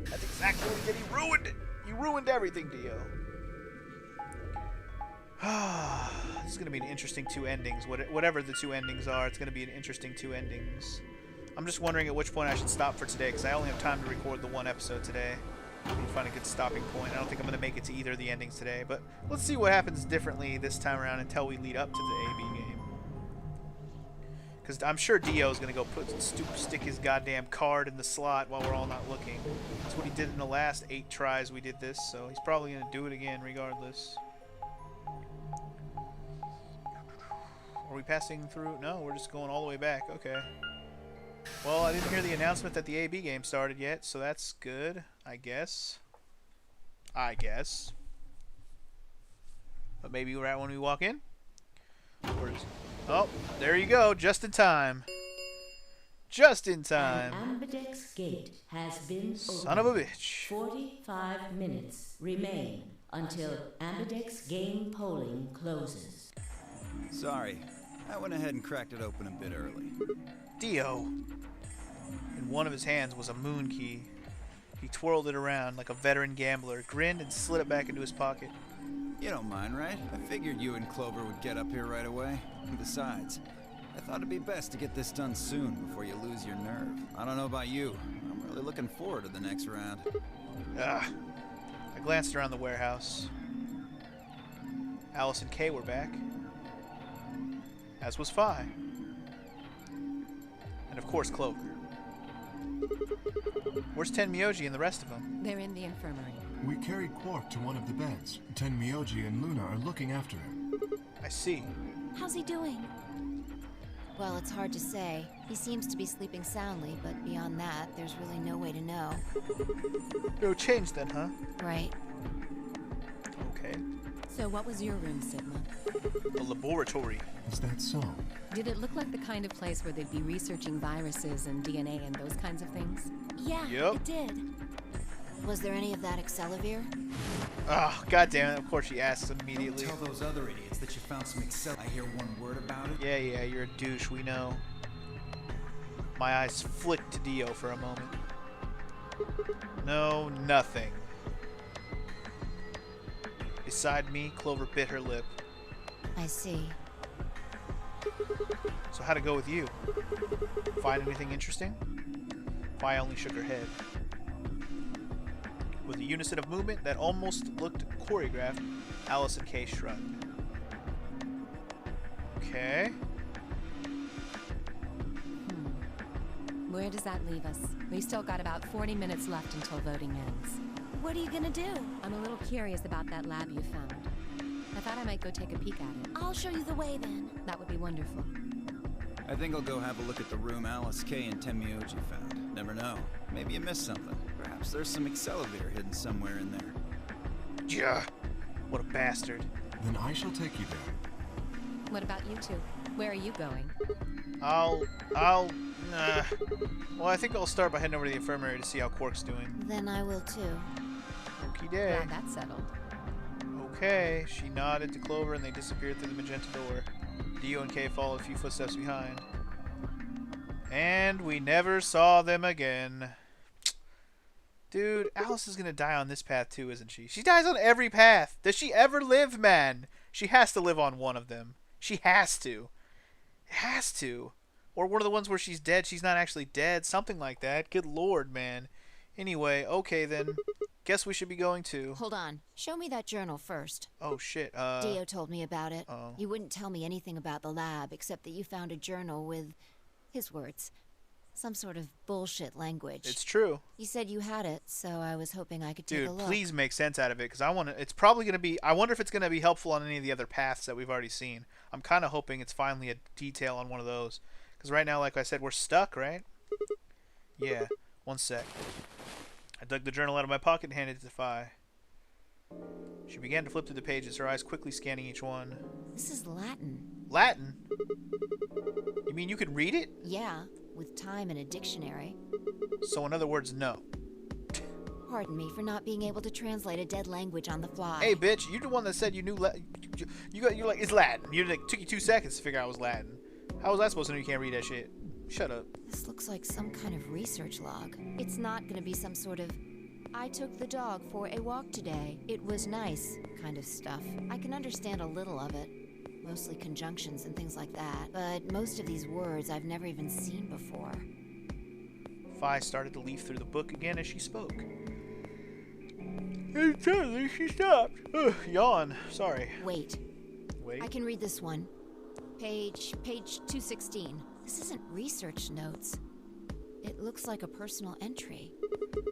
That's exactly what he did. He ruined it. You ruined everything, Dio. This is going to be an interesting 2 endings. Whatever the 2 endings are, it's going to be an interesting 2 endings. I'm just wondering at which point I should stop for today, because I only have time to record the 1 episode today. I need to find a good stopping point. I don't think I'm going to make it to either of the endings today, but let's see what happens differently this time around until we lead up to the AB game. Because I'm sure Dio is going to go stick his goddamn card in the slot while we're all not looking. That's what he did in the last 8 tries we did this, so he's probably going to do it again regardless. Are we passing through? No, we're just going all the way back. Okay. Well, I didn't hear the announcement that the AB game started yet, so that's good, I guess. But maybe right when we walk in? Oh, there you go, just in time. Just in time. An ambidex gate has been Son of a opened. bitch. 45 minutes remain until ambidex game polling closes. Sorry, I went ahead and cracked it open a bit early. Dio. In one of his hands was a moon key. He twirled it around like a veteran gambler, grinned, and slid it back into his pocket. You don't mind, right? I figured you and Clover would get up here right away. Besides, I thought it'd be best to get this done soon before you lose your nerve. I don't know about you. I'm really looking forward to the next round. I glanced around the warehouse. Alice and Kay were back. As was Phi. And of course, Clover. Where's Tenmyoji and the rest of them? They're in the infirmary. We carried Quark to one of the beds. Tenmyoji and Luna are looking after him. I see. How's he doing? Well, it's hard to say. He seems to be sleeping soundly, but beyond that, there's really no way to know. No change then, huh? Right. Okay. So what was your room, Sigma? A laboratory. Is that so? Did it look like the kind of place where they'd be researching viruses and DNA and those kinds of things? Yeah, Yep. it did. Was there any of that Excelivir? Oh, goddammit. Of course she asks immediately. Tell those other idiots that you found some Excel. I hear one word about it. Yeah, you're a douche, we know. My eyes flicked to Dio for a moment. No, nothing. Beside me, Clover bit her lip. I see. So how'd it go with you? Find anything interesting? Vi only shook her head. With a unison of movement that almost looked choreographed, Alice and Kay shrugged. Okay. Where does that leave us? We've still got about 40 minutes left until voting ends. What are you gonna do? I'm a little curious about that lab you found. I thought I might go take a peek at it. I'll show you the way then. That would be wonderful. I think I'll go have a look at the room Alice, Kay, and Tenmyoji found. Never know. Maybe you missed something. Perhaps there's some Excelivir hidden somewhere in there. Yeah. What a bastard. Then I shall take you there. What about you two? Where are you going? Nah. Well, I think I'll start by heading over to the infirmary to see how Quark's doing. Then I will too. Okie day. Glad that's settled. Okay. She nodded to Clover and they disappeared through the magenta door. Dio and Kay followed a few footsteps behind. And we never saw them again. Dude, Alice is gonna die on this path too, isn't she? She dies on every path. Does she ever live, man? She has to live on one of them. She has to. Has to. Or one of the ones where she's dead, she's not actually dead. Something like that. Good lord, man. Anyway, okay then. Guess we should be going to... Hold on. Show me that journal first. Oh, shit. Dio told me about it. Oh. You wouldn't tell me anything about the lab, except that you found a journal with... his words. Some sort of bullshit language. It's true. You said you had it, so I was hoping I could take a Dude, look. please make sense out of it, because I want to... It's probably going to be... I wonder if it's going to be helpful on any of the other paths that we've already seen. I'm kind of hoping it's finally a detail on one of those. Because right now, like I said, we're stuck, right? Yeah. One sec. I dug the journal out of my pocket and handed it to Fi. She began to flip through the pages, her eyes quickly scanning each one. This is Latin. Latin? You mean you can read it? Yeah, with time and a dictionary. So in other words, no. Pardon me for not being able to translate a dead language on the fly. Hey, bitch, you're the one that said you knew you're like, it's Latin. Took you 2 seconds to figure out it was Latin. How was I supposed to know you can't read that shit? Shut up. This looks like some kind of research log. It's not gonna be some sort of, I took the dog for a walk today. It was nice kind of stuff. I can understand a little of it. Mostly conjunctions and things like that. But most of these words I've never even seen before. Fi started to leaf through the book again as she spoke. And suddenly she stopped. Ugh, yawn. Sorry. Wait. Wait. I can read this one. Page 216. This isn't research notes. It looks like a personal entry.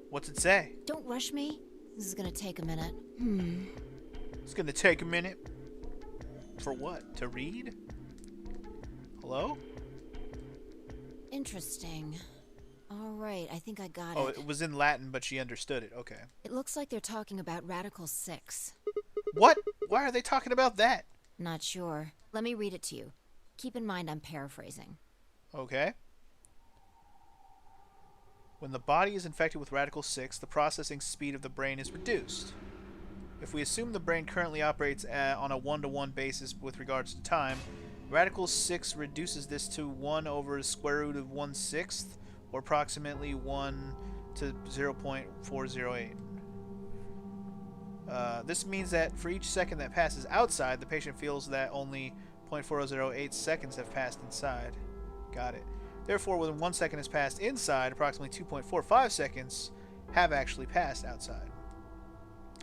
What's it say? Don't rush me. This is gonna take a minute. It's gonna take a minute. For what? To read? Hello? Interesting. Alright, I think I got Oh, it. it was in Latin, but she understood it. Okay. It looks like they're talking about Radical 6. What? Why are they talking about that? Not sure. Let me read it to you. Keep in mind I'm paraphrasing. Okay. When the body is infected with Radical 6, the processing speed of the brain is reduced. If we assume the brain currently operates on a 1-to-1 basis with regards to time, Radical 6 reduces this to 1 over the square root of 1/6, or approximately 1 to 0.408. This means that for each second that passes outside, the patient feels that only 0.4008 seconds have passed inside. Got it. Therefore, when 1 second has passed inside, approximately 2.45 seconds have actually passed outside.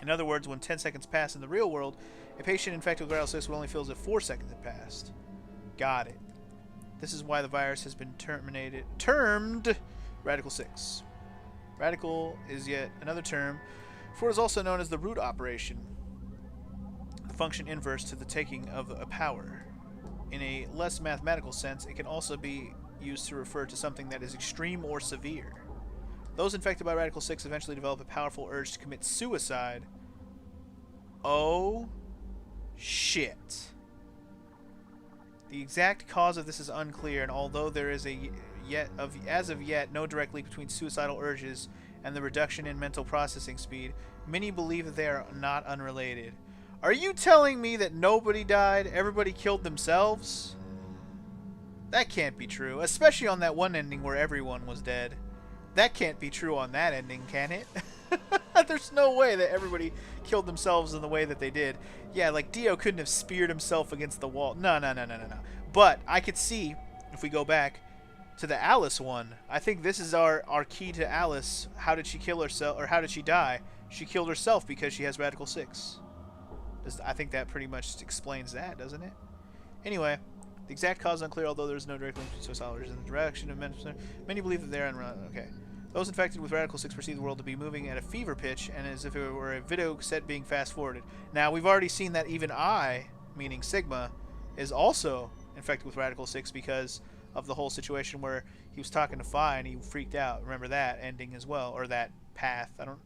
In other words, when 10 seconds pass in the real world, a patient infected with Radical 6 will only feel as if 4 seconds have passed. Got it. This is why the virus has been termed Radical 6. Radical is yet another term for what is also known as the root operation, the function inverse to the taking of a power. In a less mathematical sense, it can also be used to refer to something that is extreme or severe. Those infected by Radical 6 eventually develop a powerful urge to commit suicide. Oh, shit. The exact cause of this is unclear, and although there is as of yet no direct link between suicidal urges and the reduction in mental processing speed, many believe that they are not unrelated. Are you telling me that nobody died, everybody killed themselves? That can't be true, especially on that one ending where everyone was dead. That can't be true on that ending, can it? There's no way that everybody killed themselves in the way that they did. Yeah, like Dio couldn't have speared himself against the wall. No. But I could see, if we go back to the Alice one, I think this is our key to Alice. How did she kill herself, or how did she die? She killed herself because she has Radical 6. I think that pretty much explains that, doesn't it? Anyway, the exact cause is unclear, although there is no direct link between suicidal urges and the direction of many believe that they are okay. Those infected with Radical 6 perceive the world to be moving at a fever pitch and as if it were a video set being fast-forwarded. Now, we've already seen that even I, meaning Sigma, is also infected with Radical 6 because of the whole situation where he was talking to Phi and he freaked out. Remember that ending as well, or that path. I don't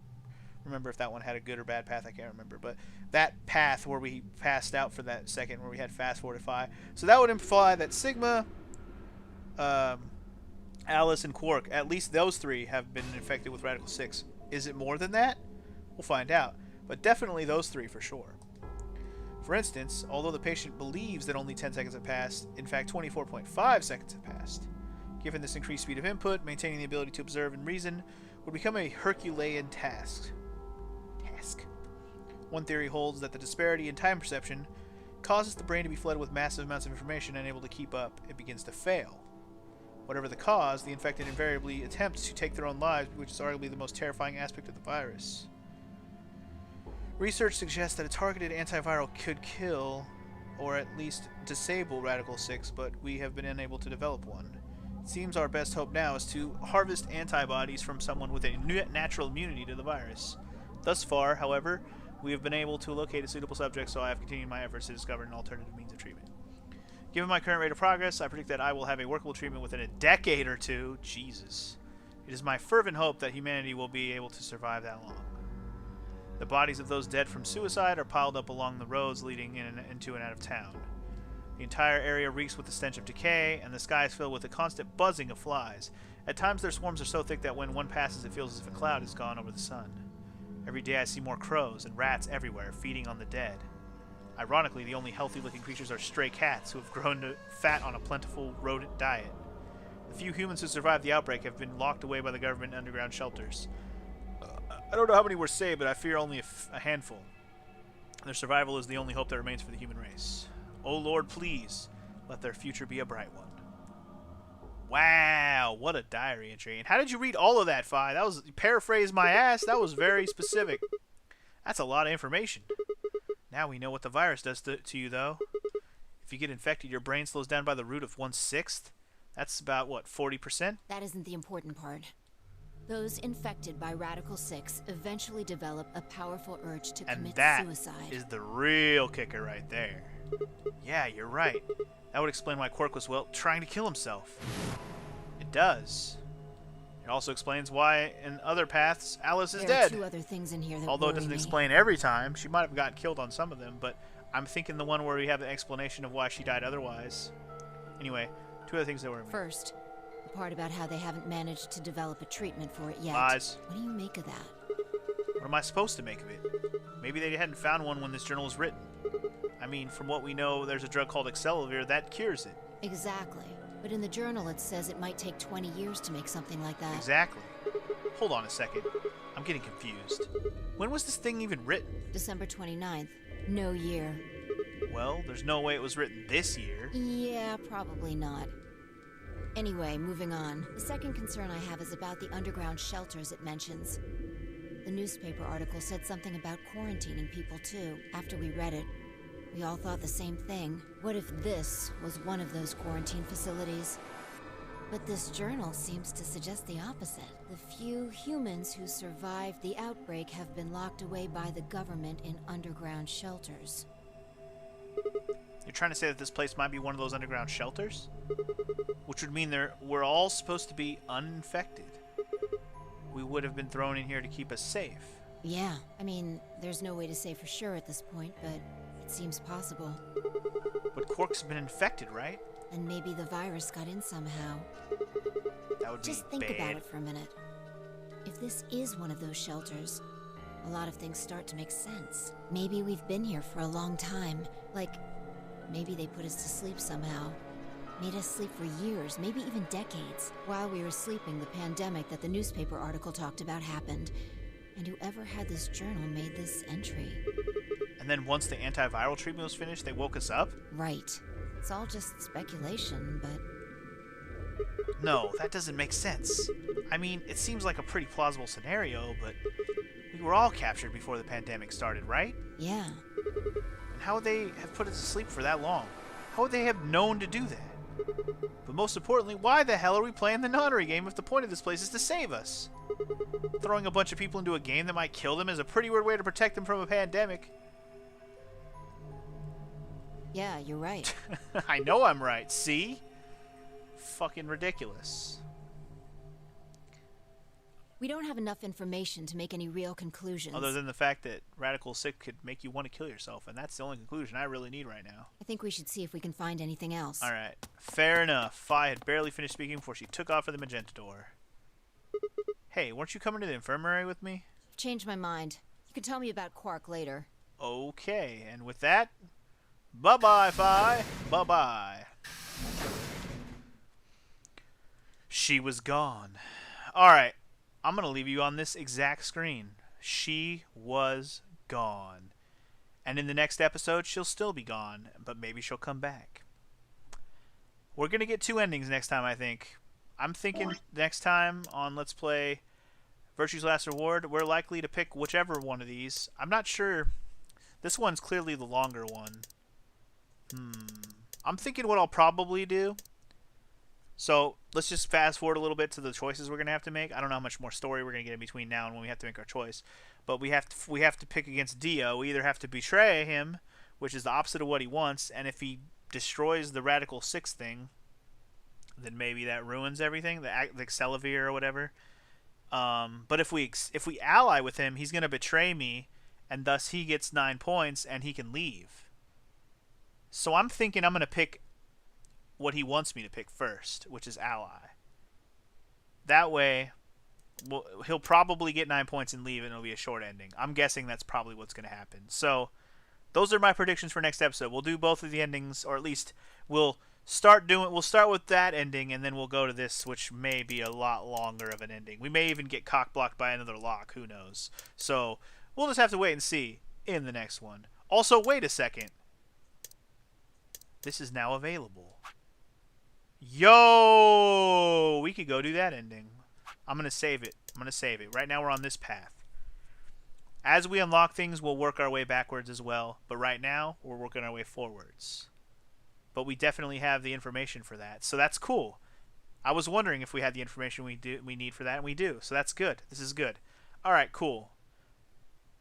remember if that one had a good or bad path. I can't remember. But that path where we passed out for that second, where we had fast-forwarded Phi. So that would imply that Sigma... Alice and Quark, at least those three have been infected with Radical 6. Is it more than that? We'll find out. But definitely those three for sure. For instance, although the patient believes that only 10 seconds have passed, in fact 24.5 seconds have passed. Given this increased speed of input, maintaining the ability to observe and reason would become a Herculean task. One theory holds that the disparity in time perception causes the brain to be flooded with massive amounts of information and unable to keep up. It begins to fail. Whatever the cause, the infected invariably attempt to take their own lives, which is arguably the most terrifying aspect of the virus. Research suggests that a targeted antiviral could kill, or at least disable Radical 6, but we have been unable to develop one. It seems our best hope now is to harvest antibodies from someone with a natural immunity to the virus. Thus far, however, we have been able to locate a suitable subject, so I have continued my efforts to discover an alternative means of treatment. Given my current rate of progress, I predict that I will have a workable treatment within a decade or two. Jesus. It is my fervent hope that humanity will be able to survive that long. The bodies of those dead from suicide are piled up along the roads leading into and out of town. The entire area reeks with the stench of decay, and the sky is filled with a constant buzzing of flies. At times their swarms are so thick that when one passes it feels as if a cloud has gone over the sun. Every day I see more crows and rats everywhere, feeding on the dead. Ironically, the only healthy-looking creatures are stray cats who have grown fat on a plentiful rodent diet. The few humans who survived the outbreak have been locked away by the government underground shelters. I don't know how many were saved, but I fear only a handful. Their survival is the only hope that remains for the human race. Oh Lord, please, let their future be a bright one. Wow, what a diary entry. And how did you read all of that, Phi? That was, paraphrase my ass, that was very specific. That's a lot of information. Now we know what the virus does to you, though. If you get infected, your brain slows down by the root of 1/6. That's about, what, 40%? That isn't the important part. Those infected by Radical 6 eventually develop a powerful urge to commit suicide. And that is the real kicker right there. Yeah, you're right. That would explain why Quark was, well, trying to kill himself. It does. It also explains why, in other paths, Alice is dead. There are two other things in here that Although it doesn't explain every time. She might have got killed on some of them, but I'm thinking the one where we have an explanation of why she died otherwise. Anyway, two other things that worry me. First, the part about how they haven't managed to develop a treatment for it yet. Lies. What do you make of that? What am I supposed to make of it? Maybe they hadn't found one when this journal was written. I mean, from what we know, there's a drug called Accelavir that cures it. Exactly. But in the journal it says it might take 20 years to make something like that. Exactly. Hold on a second. I'm getting confused. When was this thing even written? December 29th. No year. Well, there's no way it was written this year. Yeah, probably not. Anyway, moving on. The second concern I have is about the underground shelters it mentions. The newspaper article said something about quarantining people too. After we read it, We all thought the same thing. What if this was one of those quarantine facilities? But this journal seems to suggest the opposite. The few humans who survived the outbreak have been locked away by the government in underground shelters. You're trying to say that this place might be one of those underground shelters? Which would mean we're all supposed to be uninfected. We would have been thrown in here to keep us safe. Yeah, I mean, there's no way to say for sure at this point, but it seems possible. But Quark's been infected, right? And maybe the virus got in somehow. That would Just be think bad. about it for a minute. If this is one of those shelters, a lot of things start to make sense. Maybe we've been here for a long time. Like, maybe they put us to sleep somehow. Made us sleep for years, maybe even decades. While we were sleeping, the pandemic that the newspaper article talked about happened. And whoever had this journal made this entry. And then once the antiviral treatment was finished, they woke us up? Right. It's all just speculation, but... No, that doesn't make sense. I mean, it seems like a pretty plausible scenario, but we were all captured before the pandemic started, right? yeah. And how would they have put us to sleep for that long? How would they have known to do that? But most importantly, why the hell are we playing the nonary game if the point of this place is to save us? Throwing a bunch of people into a game that might kill them is a pretty weird way to protect them from a pandemic. Yeah, you're right. I know I'm right, see? Fucking ridiculous. We don't have enough information to make any real conclusions. Other than the fact that Radical Sick could make you want to kill yourself, and that's the only conclusion I really need right now. I think we should see if we can find anything else. Alright, fair enough. Fi had barely finished speaking before she took off for the magenta door. Hey, weren't you coming to the infirmary with me? I've changed my mind. You can tell me about Quark later. Okay, and with that, bye-bye, Fi. Bye-bye. She was gone. Alright, I'm going to leave you on this exact screen. She was gone. And in the next episode, she'll still be gone, but maybe she'll come back. We're going to get 2 endings next time, I think. I'm thinking next time on Let's Play Virtue's Last Reward, we're likely to pick whichever one of these. I'm not sure. This one's clearly the longer one. I'm thinking what I'll probably do. So let's just fast forward a little bit to the choices we're going to have to make. I don't know how much more story we're going to get in between now and when we have to make our choice. But we have to pick against Dio. We either have to betray him, which is the opposite of what he wants, and if he destroys the Radical Six thing, then maybe that ruins everything, the Excelivir or whatever. But if we ally with him, he's going to betray me, and thus he gets 9 points and he can leave. So I'm thinking I'm going to pick what he wants me to pick first, which is ally. That way, he'll probably get 9 points and leave, and it'll be a short ending. I'm guessing that's probably what's going to happen. So those are my predictions for next episode. We'll do both of the endings, or at least we'll start with that ending, and then we'll go to this, which may be a lot longer of an ending. We may even get cock-blocked by another lock. Who knows? So we'll just have to wait and see in the next one. Also, wait a second. This is now available. Yo! We could go do that ending. I'm going to save it. Right now we're on this path. As we unlock things, we'll work our way backwards as well. But right now, we're working our way forwards. But we definitely have the information for that. So that's cool. I was wondering if we had the information we need for that, and we do. So that's good. This is good. Alright, cool.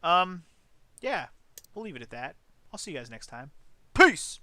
Yeah. We'll leave it at that. I'll see you guys next time. Peace!